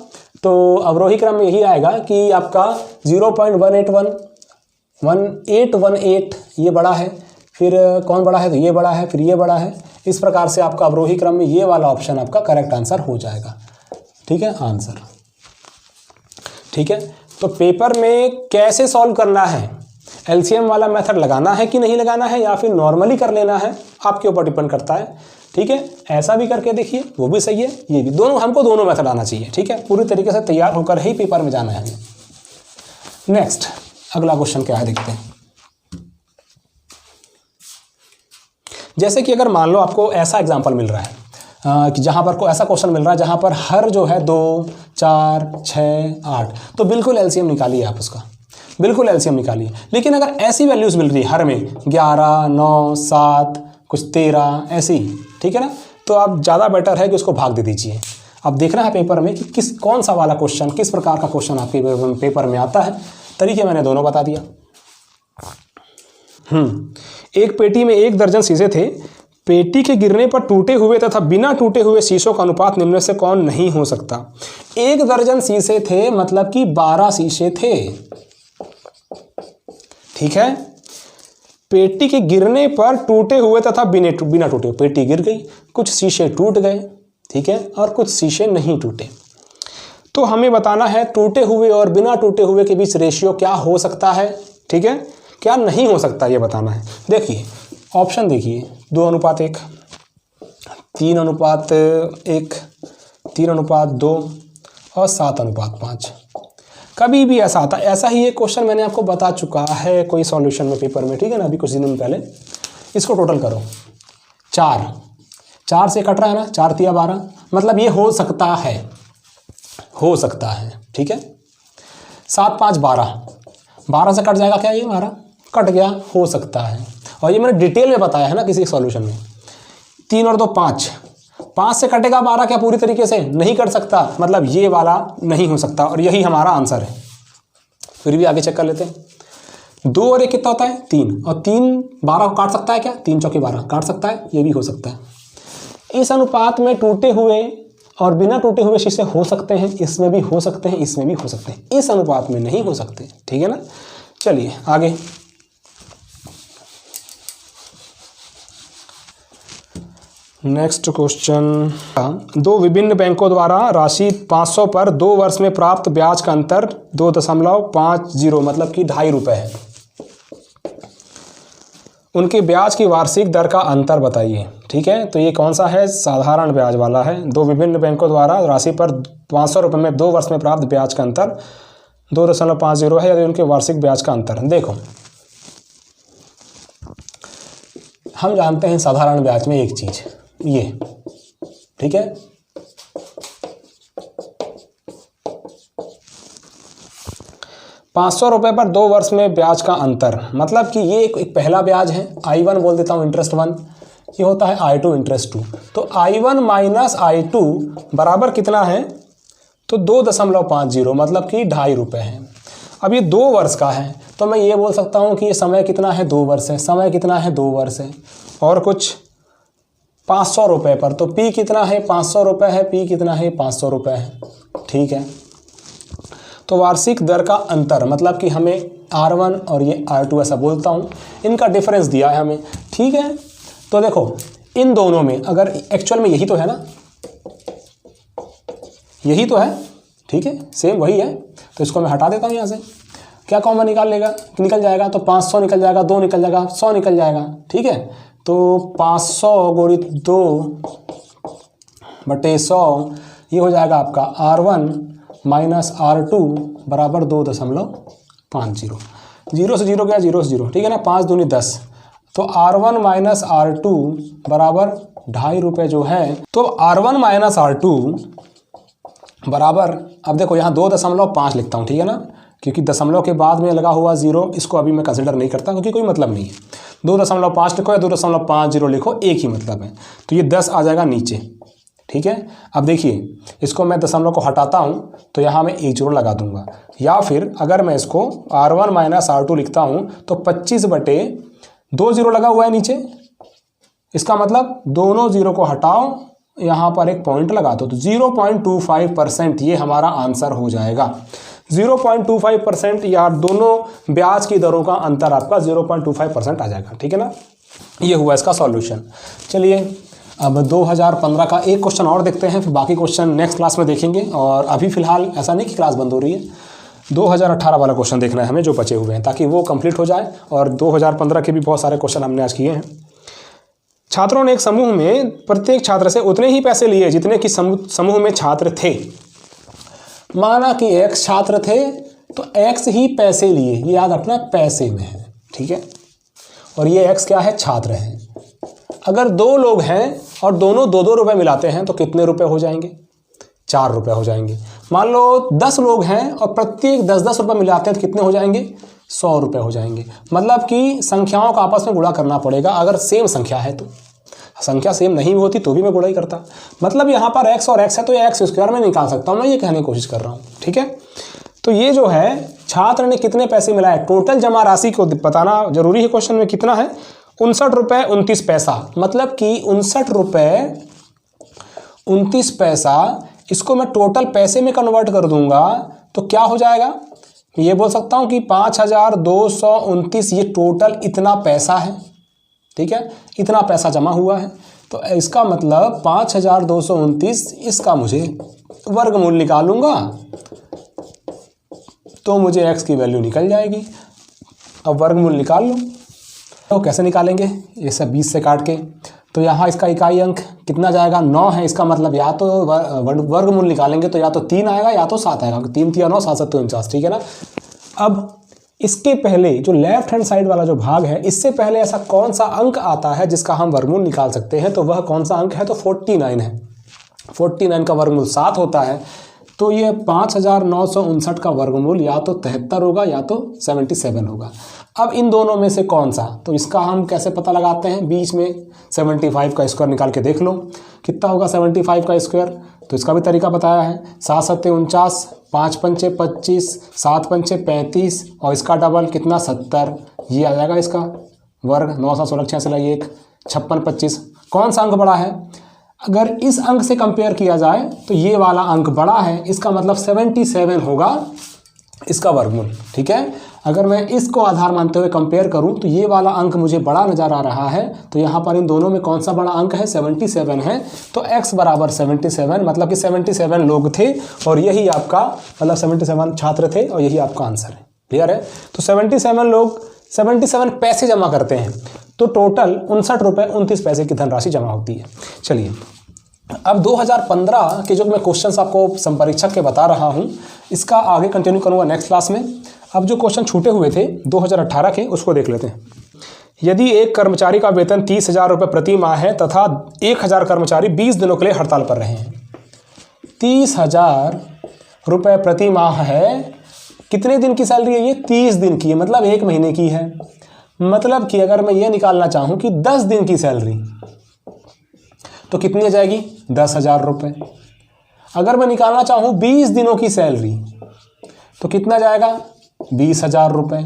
तो अवरोही क्रम में यही आएगा कि आपका 0.1818 ये बड़ा है, फिर कौन बड़ा है, तो ये बड़ा है, फिर ये बड़ा है। इस प्रकार से आपका अवरोही क्रम में ये वाला ऑप्शन आपका करेक्ट आंसर हो जाएगा। ठीक है, आंसर। ठीक है, तो पेपर में कैसे सॉल्व करना है, एलसीएम वाला मेथड लगाना है कि नहीं लगाना है, या फिर नॉर्मली कर लेना है, आपके ऊपर डिपेंड करता है। ठीक है, ऐसा भी करके देखिए, वो भी सही है, ये भी, दोनों हमको दोनों मेथड आना चाहिए। ठीक है, पूरी तरीके से तैयार होकर ही पेपर में जाना है। नेक्स्ट अगला क्वेश्चन क्या है देखते हैं। जैसे कि अगर मान लो आपको ऐसा एग्जाम्पल मिल रहा है कि जहाँ पर कोई ऐसा क्वेश्चन मिल रहा है जहाँ पर हर जो है 2 4 6 8, तो बिल्कुल एलसीएम निकालिए आप उसका, बिल्कुल एलसीएम निकालिए। लेकिन अगर ऐसी वैल्यूज़ मिल रही है हर में 11 9 7 कुछ 13 ऐसी, ठीक है ना, तो आप ज़्यादा बेटर है कि उसको भाग दे दीजिए। अब देखना है पेपर में कि कौन सा वाला क्वेश्चन, किस प्रकार का क्वेश्चन आपके पेपर में आता है। तरीके मैंने दोनों बता दिया। एक पेटी में 1 दर्जन शीशे थे, पेटी के गिरने पर टूटे हुए तथा बिना टूटे हुए शीशों का अनुपात निम्न में से कौन नहीं हो सकता। 1 दर्जन शीशे थे मतलब कि 12 शीशे थे। ठीक है, पेटी के गिरने पर टूटे हुए तथा बिना टूटे, पेटी गिर गई, कुछ शीशे टूट गए, ठीक है, और कुछ शीशे नहीं टूटे। तो हमें बताना है टूटे हुए और बिना टूटे हुए के बीच रेशियो क्या हो सकता है, ठीक है, क्या नहीं हो सकता ये बताना है। देखिए ऑप्शन देखिए, 2:1, 3:1, 3:2 और 7:5। कभी भी ऐसा आता है, ऐसा ही एक क्वेश्चन मैंने आपको बता चुका है कोई सॉल्यूशन में पेपर में, ठीक है ना, अभी कुछ दिनों पहले। इसको टोटल करो, 4 से कट रहा है ना, 4 3 12, मतलब ये हो सकता है, हो सकता है, ठीक है। 7 5 12 से कट जाएगा क्या, ये 12 कट गया, हो सकता है। और ये मैंने डिटेल में बताया है ना किसी सॉल्यूशन में। 3 और 2 5 से कटेगा 12 क्या पूरी तरीके से नहीं कट सकता, मतलब ये वाला नहीं हो सकता, और यही हमारा आंसर है। फिर भी आगे चेक कर लेते हैं। 2 और 1 कितना होता है, 3, और 3 12 को काट सकता है क्या, 3 चौके 12 काट सकता है, ये भी हो सकता है। इस अनुपात में टूटे हुए और बिना टूटे हुए शीशे हो सकते हैं, इसमें भी हो सकते हैं, इसमें भी हो सकते हैं, इस अनुपात में नहीं हो सकते, ठीक है ना। चलिए आगे। नेक्स्ट क्वेश्चन, 2 विभिन्न बैंकों द्वारा राशि 500 पर 2 वर्ष में प्राप्त ब्याज का अंतर 2.50 मतलब कि 2.5 रुपये है। उनके ब्याज की वार्षिक दर का अंतर बताइए। ठीक है, तो ये कौन सा है? साधारण ब्याज वाला है। दो विभिन्न बैंकों द्वारा राशि पर 500 रुपये में 2 वर्ष में प्राप्त ब्याज का अंतर 2.50 है, यदि उनके वार्षिक ब्याज का अंतर। देखो, हम जानते हैं साधारण ब्याज में एक चीज ये, ठीक है, 500 रुपये पर 2 वर्ष में ब्याज का अंतर, मतलब कि ये एक पहला ब्याज है, I1 बोल देता हूँ, इंटरेस्ट 1, ये होता है I2 इंटरेस्ट 2। तो I1 माइनस I2 बराबर कितना है? तो 2.50, मतलब कि 2.5 रुपये है। अब ये 2 वर्ष का है, तो मैं ये बोल सकता हूँ कि ये समय कितना है? 2 वर्ष है। समय कितना है? 2 वर्ष है। और कुछ 500 रुपये पर, तो P कितना है? 500 रुपये है। P कितना है? 500 रुपये है। ठीक है, तो वार्षिक दर का अंतर, मतलब कि हमें R1 और ये R2 ऐसा बोलता हूँ, इनका डिफरेंस दिया है हमें। ठीक है, तो देखो इन दोनों में अगर एक्चुअल में यही तो है ना, यही तो है, ठीक है, सेम वही है, तो इसको मैं हटा देता हूँ यहाँ से। क्या कॉमन निकल जाएगा? तो 500 निकल जाएगा, 2 निकल जाएगा, 100 निकल जाएगा। ठीक है, तो 500 गुणित 2/100 ये हो जाएगा आपका R1 माइनस R2 बराबर 2.50। 0 से 0 गया, 0 से 0, ठीक है ना, 5 दूनी 10, तो R1 माइनस R2 बराबर 2.5 रुपये जो है। तो R1 माइनस R2 बराबर, अब देखो यहाँ 2.5 लिखता हूँ, ठीक है ना, क्योंकि दशमलव के बाद में लगा हुआ 0, इसको अभी मैं कंसिडर नहीं करता क्योंकि कोई मतलब नहीं है। 2.5 लिखो या 2.50 लिखो, एक ही मतलब है। तो ये 10 आ जाएगा नीचे। ठीक है, अब देखिए इसको मैं दशमलव को हटाता हूँ तो यहाँ मैं 1 0 लगा दूंगा, या फिर अगर मैं इसको R1 माइनस R2 लिखता हूँ तो 25/2 0 लगा हुआ है नीचे, इसका मतलब दोनों 0 को हटाओ, यहाँ पर एक पॉइंट लगा दो, तो 0.25% ये हमारा आंसर हो जाएगा। 0.25% या दोनों ब्याज की दरों का अंतर आपका 0.25% आ जाएगा। ठीक है ना, ये हुआ इसका सॉल्यूशन। चलिए अब 2015 का एक क्वेश्चन और देखते हैं, फिर बाकी क्वेश्चन नेक्स्ट क्लास में देखेंगे। और अभी फिलहाल ऐसा नहीं कि क्लास बंद हो रही है, 2018 वाला क्वेश्चन देखना है हमें जो बचे हुए हैं, ताकि वो कंप्लीट हो जाए। और 2015 के भी बहुत सारे क्वेश्चन हमने आज किए हैं। छात्रों ने एक समूह में प्रत्येक छात्र से उतने ही पैसे लिए जितने कि समूह में छात्र थे। माना कि x छात्र थे तो x ही पैसे लिए, ये याद रखना पैसे में है। ठीक है, और ये x क्या है? छात्र है। अगर 2 लोग हैं और दोनों 2-2 रुपये मिलाते हैं तो कितने रुपए हो जाएंगे? 4 रुपये हो जाएंगे। मान लो 10 लोग हैं और प्रत्येक 10-10 रुपये मिलाते हैं तो कितने हो जाएंगे? 100 रुपये हो जाएंगे। मतलब कि संख्याओं का आपस में गुणा करना पड़ेगा, अगर सेम संख्या है तो। संख्या सेम नहीं होती तो भी मैं गुणा ही करता। मतलब यहाँ पर x और x है तो ये x² में निकाल सकता हूँ, मैं ये कहने की कोशिश कर रहा हूँ। ठीक है, तो ये जो है छात्र ने कितने पैसे मिलाए, टोटल जमा राशि को बताना जरूरी है। क्वेश्चन में कितना है? 59 रुपये 29 पैसा, मतलब कि 59 रुपये 29 पैसा। इसको मैं टोटल पैसे में कन्वर्ट कर दूंगा तो क्या हो जाएगा? ये बोल सकता हूँ कि 5229 ये टोटल इतना पैसा है। ठीक है, इतना पैसा जमा हुआ है, तो इसका मतलब 5229, इसका मुझे वर्गमूल निकालूंगा तो मुझे x की वैल्यू निकल जाएगी। अब वर्गमूल निकाल लो, तो कैसे निकालेंगे? ये सब 20 से काट के, तो यहाँ इसका इकाई अंक कितना जाएगा? 9 है। इसका मतलब या तो वर्गमूल निकालेंगे तो या तो 3 आएगा या तो 7 आएगा। 3 3 9 7 7 49। ठीक है ना। अब इसके पहले जो लेफ्ट हैंड साइड वाला जो भाग है, इससे पहले ऐसा कौन सा अंक आता है जिसका हम वर्गमूल निकाल सकते हैं? तो वह कौन सा अंक है? तो 49 है। 49 का वर्गमूल 7 होता है, तो ये 5959 का वर्गमूल या तो 73 होगा या तो 77 होगा। अब इन दोनों में से कौन सा? तो इसका हम कैसे पता लगाते हैं? बीच में 75 का स्क्वायर निकाल के देख लो कितना होगा 75 का स्क्वायर। तो इसका भी तरीका बताया है। 7 7 49, 5 5 25, 7 5 35 और इसका डबल कितना? 70। ये आ जाएगा इसका वर्ग। 9 7 16 6 1 56 25। कौन सा अंक बड़ा है? अगर इस अंक से कंपेयर किया जाए तो ये वाला अंक बड़ा है, इसका मतलब 77 होगा इसका वर्गमूल। ठीक है, अगर मैं इसको आधार मानते हुए कंपेयर करूं तो ये वाला अंक मुझे बड़ा नज़र आ रहा है, तो यहाँ पर इन दोनों में कौन सा बड़ा अंक है? 77 है। तो x बराबर 77, मतलब कि 77 लोग थे और यही आपका, मतलब 77 छात्र थे और यही आपका आंसर है। क्लियर है? तो 77 लोग 77 पैसे जमा करते हैं, तो टोटल 59 रुपये 29 पैसे की धनराशि जमा होती है। चलिए अब 2015 के जो मैं क्वेश्चंस आपको संपरीक्षक के बता रहा हूं, इसका आगे कंटिन्यू करूंगा नेक्स्ट क्लास में। अब जो क्वेश्चन छूटे हुए थे 2018 के, उसको देख लेते हैं। यदि एक कर्मचारी का वेतन 30,000 रुपये प्रति माह है तथा 1,000 कर्मचारी 20 दिनों के लिए हड़ताल पर रहे हैं। 30,000 रुपये प्रति माह है, कितने दिन की सैलरी है ये? 30 दिन की है, मतलब 1 महीने की है। मतलब कि अगर मैं ये निकालना चाहूँ कि 10 दिन की सैलरी तो कितनी आ जाएगी? 10,000 रुपये। अगर मैं निकालना चाहूँ 20 दिनों की सैलरी तो कितना जाएगा? 20,000 रुपये।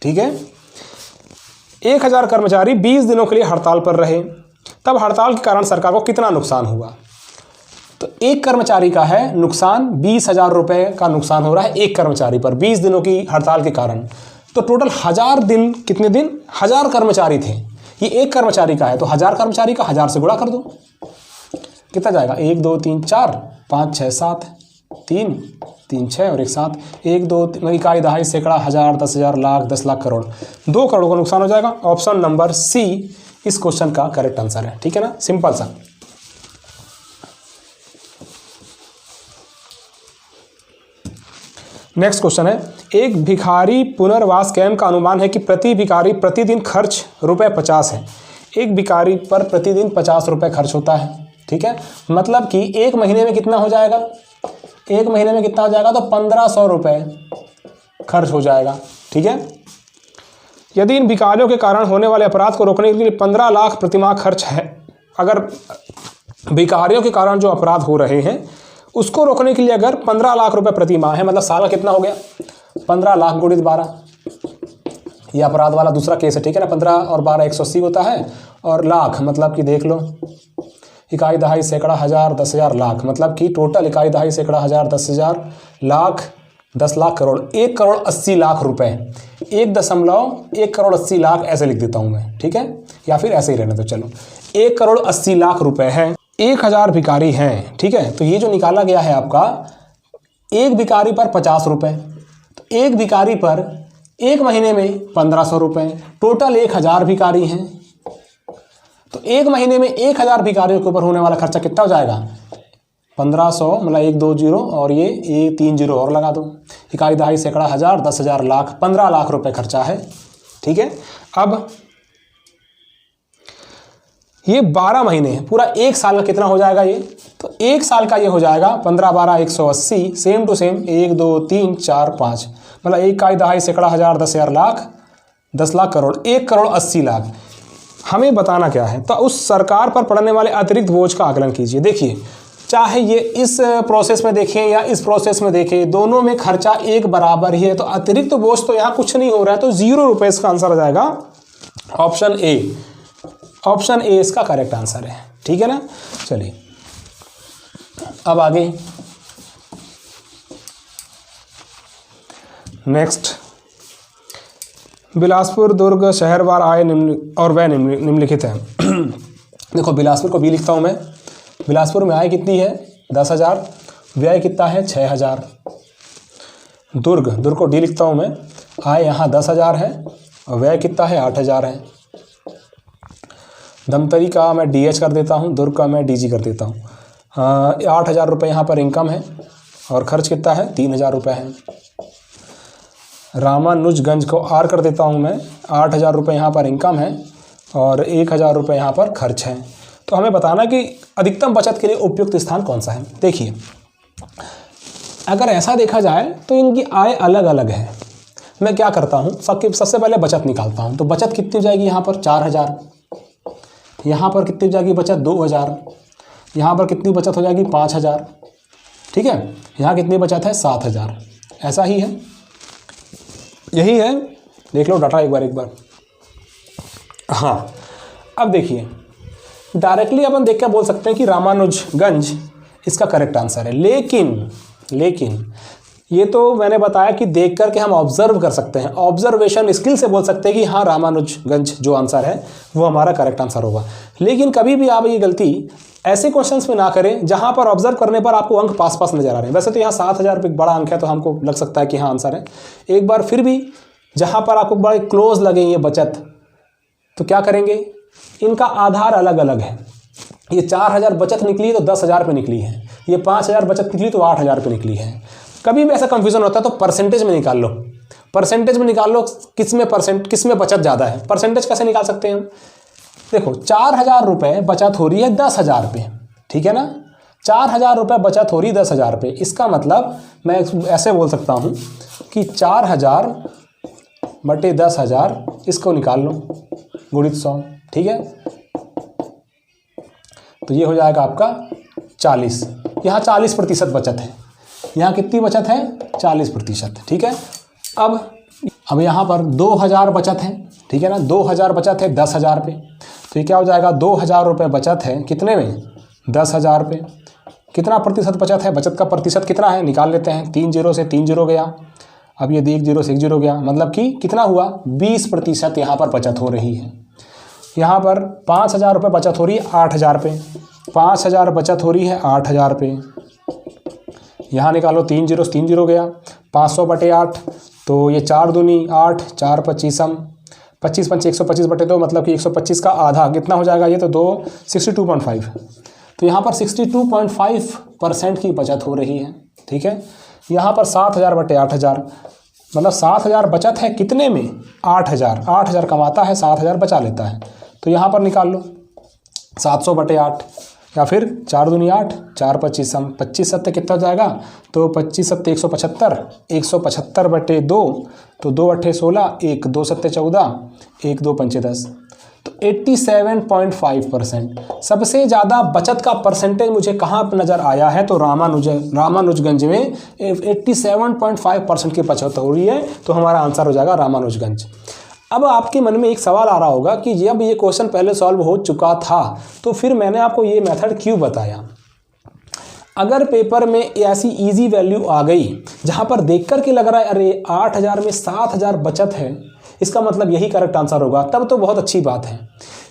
ठीक है, 1,000 कर्मचारी 20 दिनों के लिए हड़ताल पर रहे, तब हड़ताल के कारण सरकार को कितना नुकसान हुआ? तो एक कर्मचारी का है नुकसान, 20,000 रुपये का नुकसान हो रहा है एक कर्मचारी पर 20 दिनों की हड़ताल के कारण। तो टोटल 1000 दिन, कितने दिन? 1000 कर्मचारी थे, ये एक कर्मचारी का है, तो 1000 कर्मचारी का 1000 से गुणा कर दो, कितना जाएगा? 1 2 3 4 5 6 7 3 3 6 और 1 7, 1 2 इकाई दहाई सैकड़ा हज़ार 10,000 लाख 10 लाख करोड़, 2 करोड़ का नुकसान हो जाएगा। ऑप्शन नंबर सी इस क्वेश्चन का करेक्ट आंसर है। ठीक है ना, सिंपल सा। नेक्स्ट क्वेश्चन है, एक भिखारी पुनर्वास कैंप का अनुमान है कि प्रति भिखारी प्रतिदिन खर्च ₹50 है। एक भिखारी पर प्रतिदिन 50 रुपये खर्च होता है। ठीक है, मतलब कि 1 महीने में कितना हो जाएगा? 1 महीने में कितना हो जाएगा? तो 1500 रुपये खर्च हो जाएगा। ठीक है, यदि इन भिखारियों के कारण होने वाले अपराध को रोकने के लिए 15 लाख प्रतिमाह खर्च है, अगर भिखारियों के कारण जो अपराध हो रहे हैं उसको रोकने के लिए अगर 15 लाख रुपए प्रति माह है, मतलब साल का कितना हो गया? 15 लाख गुणित 12, ये अपराध वाला दूसरा केस है। ठीक है ना, 15 और 12 180 होता है, और लाख मतलब कि देख लो, इकाई दहाई सैकड़ा हज़ार 10,000 लाख, मतलब कि टोटल इकाई दहाई सैकड़ा हज़ार 10,000 लाख 10 लाख करोड़, 1 करोड़ 80 लाख रुपए, 1 करोड़ 80 लाख ऐसे लिख देता हूँ मैं। ठीक है, या फिर ऐसे ही रहने दो, चलो 1 करोड़ 80 लाख रुपए है, 1000 भिखारी हैं। ठीक है, तो ये जो निकाला गया है आपका, एक भिखारी पर 50 रुपये, तो एक भिखारी पर 1 महीने में 1500 रुपये, टोटल 1000 भिखारी हैं, तो 1 महीने में 1000 भिखारियों के ऊपर होने वाला खर्चा कितना हो जाएगा? 1500, मतलब 1 2 0 और ये 3 0 और लगा दो, इकाई दहाई सैकड़ा हज़ार 10,000 लाख, 15 लाख रुपए खर्चा है। ठीक है, अब ये 12 महीने, पूरा 1 साल का कितना हो जाएगा ये? तो 1 साल का ये हो जाएगा 15 12 180, सेम टू सेम 1 2 3 4 5, मतलब 1 इकाई दहाई सैकड़ा हज़ार 10,000 लाख 10 लाख करोड़, 1 करोड़ 80 लाख। हमें बताना क्या है? तो उस सरकार पर पड़ने वाले अतिरिक्त बोझ का आकलन कीजिए। देखिए, चाहे ये इस प्रोसेस में देखें या इस प्रोसेस में देखें, दोनों में खर्चा एक बराबर ही है, तो अतिरिक्त बोझ तो यहाँ कुछ नहीं हो रहा है, तो 0 रुपये इसका आंसर आ जाएगा। ऑप्शन ए, ऑप्शन ए इसका करेक्ट आंसर है। ठीक है ना, चलिए अब आगे नेक्स्ट, बिलासपुर दुर्ग शहरवार आय और व्यय निम्नलिखित है। देखो, बिलासपुर को बी लिखता हूँ मैं, बिलासपुर में आय कितनी है? 10,000, व्यय कितना है? 6,000। दुर्ग को डी लिखता हूँ मैं, आय यहाँ 10,000 है और व्यय कितना है? 8,000 है। धमतरी का मैं DH कर देता हूँ, दुर्ग का मैं DG कर देता हूँ। 8,000 रुपये यहाँ पर इनकम है और खर्च कितना है? 3,000 रुपये है। रामानुजगंज को R कर देता हूँ मैं, 8,000 रुपये यहाँ पर इनकम है और 1,000 रुपये यहाँ पर खर्च है। तो हमें बताना कि अधिकतम बचत के लिए उपयुक्त स्थान कौन सा है। देखिए, अगर ऐसा देखा जाए तो इनकी आय अलग अलग है। मैं क्या करता हूँ, सबसे पहले बचत निकालता हूँ। तो बचत कितनी हो जाएगी? यहाँ पर 4,000, यहाँ पर कितनी हो जाएगी बचत? 2,000, यहाँ पर कितनी बचत हो जाएगी? 5,000। ठीक है, यहाँ कितनी बचत है? 7,000। ऐसा ही है, यही है, देख लो डाटा एक बार। हाँ, अब देखिए, डायरेक्टली अपन देख के बोल सकते हैं कि रामानुजगंज इसका करेक्ट आंसर है, लेकिन ये तो मैंने बताया कि देख करके हम ऑब्जर्व कर सकते हैं, ऑब्जर्वेशन स्किल से बोल सकते हैं कि हाँ, रामानुजगंज जो आंसर है वो हमारा करेक्ट आंसर होगा। लेकिन कभी भी आप ये गलती ऐसे क्वेश्चंस में ना करें जहां पर ऑब्जर्व करने पर आपको अंक पास नजर आ रहे हैं। वैसे तो यहाँ 7,000 रुपये बड़ा अंक है, तो हमको लग सकता है कि हाँ आंसर है। एक बार फिर भी जहाँ पर आपको बड़े क्लोज लगे ये बचत, तो क्या करेंगे, इनका आधार अलग अलग है। ये 4000 बचत निकली है तो 10,000 पे निकली है, ये 5000 बचत निकली तो 8000 पे निकली है। कभी भी ऐसा कंफ्यूजन होता है तो परसेंटेज में निकाल लो, परसेंटेज में निकाल लो किस में बचत ज़्यादा है। परसेंटेज कैसे निकाल सकते हैं हम, देखो 4000 रुपये बचत हो रही है 10,000 पे, ठीक है ना, 4000 रुपये बचत हो रही है 10,000 पे। इसका मतलब मैं ऐसे बोल सकता हूँ कि 4000 बटे 10,000, इसको निकाल लो गुणित 100, ठीक है। तो ये हो जाएगा आपका 40। यहाँ 40% बचत है, यहाँ कितनी बचत है, 40%, ठीक है। अब यहाँ पर 2000 बचत है, ठीक है ना, 2000 बचत है 10,000 पे, तो ये क्या हो जाएगा, 2000 रुपये बचत है कितने में, 10,000 पे। कितना प्रतिशत बचत है, बचत का प्रतिशत कितना है निकाल लेते हैं, 3 0 से 3 0 गया, अब ये 1 0 से 1 0 गया, मतलब कि कितना हुआ, 20% यहाँ पर बचत हो रही है। यहाँ पर 5000 रुपये बचत हो रही है 8000 पे, 5000 बचत हो रही है 8000 पे। यहाँ निकालो, 3 0 से 3 0 गया, 500 बटे 8, तो ये 4 दूनी 8, 4 25 25 5 125 बटे 2, मतलब कि 125 का आधा कितना हो जाएगा, ये तो 2 62.5। तो यहाँ पर 62.5% की बचत हो रही है, ठीक है। यहाँ पर 7000 बटे 8000, मतलब 7000 बचत है कितने में, 8000 कमाता है, 7000 बचा लेता है। तो यहाँ पर निकाल लो 700 बटे 8, या फिर 4 दूनी 8, 4 25 25 सत्ते कितना हो जाएगा, तो 25 सत्ते 175, 175 बटे 2, तो 2 अट्ठे 16, 1 2 सत्ते 14, 1 2 पंचे 10, तो 87.5%। सबसे ज़्यादा बचत का परसेंटेज मुझे कहाँ पर नज़र आया है, तो रामानुजगंज में 87.5% की बचत हो रही है, तो हमारा आंसर हो जाएगा रामानुजगंज। अब आपके मन में एक सवाल आ रहा होगा कि जब ये क्वेश्चन पहले सॉल्व हो चुका था तो फिर मैंने आपको ये मेथड क्यों बताया। अगर पेपर में ऐसी इजी वैल्यू आ गई जहाँ पर देख कर के लग रहा है अरे 8000 में 7000 बचत है, इसका मतलब यही करेक्ट आंसर होगा, तब तो बहुत अच्छी बात है।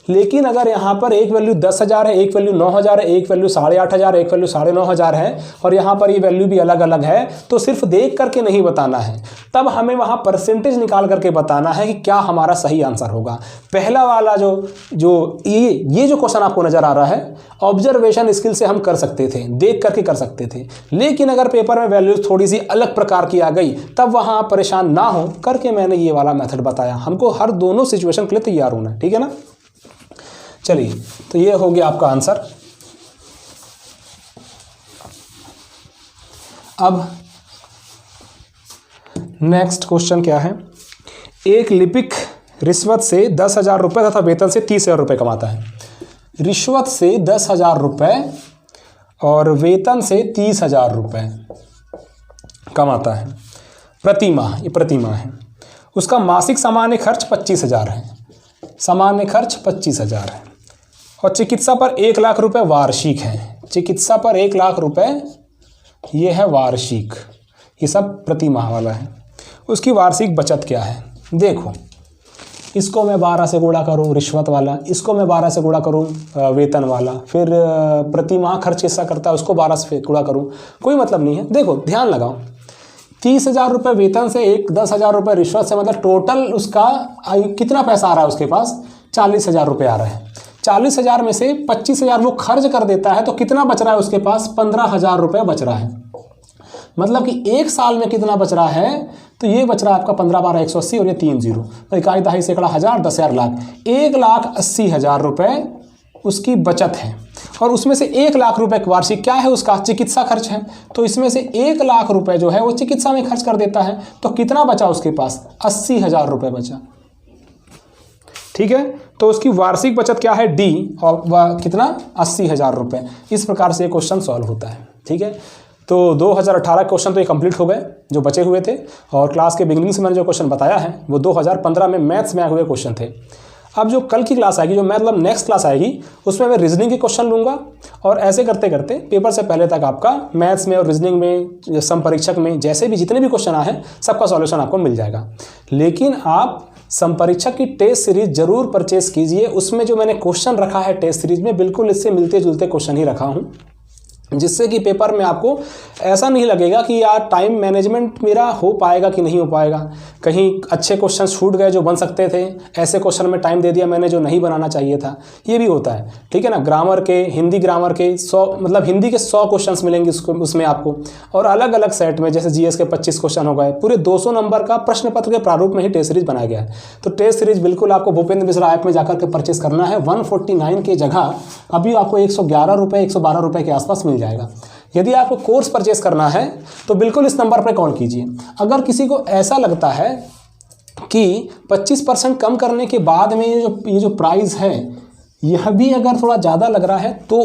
लेकिन अगर यहाँ पर एक वैल्यू 10,000 है, एक वैल्यू 9,000 है, एक वैल्यू 8,500, एक वैल्यू 9,500 है, और यहाँ पर ये वैल्यू भी अलग अलग है, तो सिर्फ देख करके नहीं बताना है, तब हमें वहाँ परसेंटेज निकाल करके बताना है कि क्या हमारा सही आंसर होगा। पहला वाला ये जो क्वेश्चन आपको नज़र आ रहा है, ऑब्जर्वेशन स्किल से हम कर सकते थे, देख करके कर सकते थे। लेकिन अगर पेपर में वैल्यू थोड़ी सी अलग प्रकार की आ गई, तब वहाँ परेशान ना हो करके मैंने ये वाला मेथड बताया। हमको हर दोनों सिचुएशन के लिए तैयार होना है, ठीक है ना। चलिए, तो ये हो गया आपका आंसर। अब नेक्स्ट क्वेश्चन क्या है, एक लिपिक रिश्वत से 10,000 रुपये तथा वेतन से 30,000 रुपये कमाता है। रिश्वत से 10,000 रुपये और वेतन से 30,000 रुपये कमाता है प्रति माह, ये प्रति माह है। उसका मासिक सामान्य खर्च 25,000 है, सामान्य खर्च 25,000 है, और चिकित्सा पर 1 लाख रुपए वार्षिक है। चिकित्सा पर 1 लाख रुपए ये है वार्षिक, ये सब प्रति माह वाला है। उसकी वार्षिक बचत क्या है, देखो इसको मैं 12 से गुणा करूँ रिश्वत वाला, इसको मैं 12 से गुणा करूँ वेतन वाला, फिर प्रति माह खर्च कितना करता है उसको 12 से गुणा करूँ, कोई मतलब नहीं है। देखो ध्यान लगाओ, 30,000 रुपये वेतन से 10,000 रुपये रिश्वत से, मतलब टोटल उसका कितना पैसा आ रहा है उसके पास, 40,000 रुपये आ रहा है। 40,000 में से 25,000 वो खर्च कर देता है, तो कितना बच रहा है उसके पास, 15,000 रुपये बच रहा है। मतलब कि एक साल में कितना बच रहा है, तो ये बच रहा है आपका 15 12 180 और ये 3 0, तो इकाई दहाई सैकड़ा हज़ार 10,000 लाख, 1,80,000 रुपये उसकी बचत है। और उसमें से 1 लाख रुपए वार्षिक क्या है उसका, चिकित्सा खर्च है। तो इसमें से 1 लाख रुपए जो है वो चिकित्सा में खर्च कर देता है, तो कितना बचा उसके पास, 80,000 रुपये बचा, ठीक है। तो उसकी वार्षिक बचत क्या है, डी, और वह कितना, 80,000 रुपये। इस प्रकार से क्वेश्चन सॉल्व होता है, ठीक है। तो 2018 क्वेश्चन तो ये कंप्लीट हो गए जो बचे हुए थे, और क्लास के बिगिनिंग से मैंने जो क्वेश्चन बताया है वो 2015 में मैथ्स में आए हुए क्वेश्चन थे। अब जो कल की क्लास आएगी, जो मतलब नेक्स्ट क्लास आएगी, उसमें मैं रीजनिंग के क्वेश्चन लूँगा, और ऐसे करते करते पेपर से पहले तक आपका मैथ्स में और रीजनिंग में, संपरीक्षक में जैसे भी जितने भी क्वेश्चन आए हैं सबका सॉल्यूशन आपको मिल जाएगा। लेकिन आप संपरीक्षक की टेस्ट सीरीज जरूर परचेस कीजिए, उसमें जो मैंने क्वेश्चन रखा है टेस्ट सीरीज में बिल्कुल इससे मिलते जुलते क्वेश्चन ही रखा हूँ। जिससे कि पेपर में आपको ऐसा नहीं लगेगा कि यार टाइम मैनेजमेंट मेरा हो पाएगा कि नहीं हो पाएगा, कहीं अच्छे क्वेश्चन छूट गए जो बन सकते थे, ऐसे क्वेश्चन में टाइम दे दिया मैंने जो नहीं बनाना चाहिए था, ये भी होता है। ठीक है ना। ग्रामर के, हिंदी ग्रामर के 100 मतलब हिंदी के 100 क्वेश्चन मिलेंगे उसमें आपको, और अलग अलग सेट में जैसे जीएस के 25 क्वेश्चन हो गए, पूरे 200 नंबर का प्रश्न पत्र के प्रारूप में ही टेस्ट सीरीज बनाया गया है। तो टेस्ट सीरीज बिल्कुल आपको भूपेंद्र मिश्रा ऐप में जाकर के परचेस करना है। 149 की जगह अभी आपको 111 रुपये 112 रुपये के आसपास मिल जाएगा। यदि आपको कोर्स परचेस करना है तो बिल्कुल इस नंबर पर कॉल कीजिए। अगर किसी को ऐसा लगता है कि 25% कम करने के बाद में ये जो प्राइस है यह भी अगर थोड़ा ज़्यादा लग रहा है तो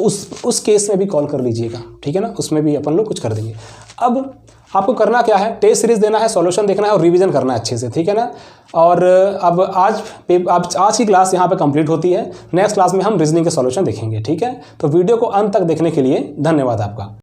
उस केस में भी कॉल कर लीजिएगा। ठीक है ना, उसमें भी अपन लोग कुछ कर देंगे। अब आपको करना क्या है, टेस्ट सीरीज देना है, सॉल्यूशन देखना है और रिवीजन करना है अच्छे से। ठीक है ना। और अब आज की क्लास यहाँ पे कंप्लीट होती है। नेक्स्ट क्लास में हम रीजनिंग के सॉल्यूशन देखेंगे। ठीक है, तो वीडियो को अंत तक देखने के लिए धन्यवाद आपका।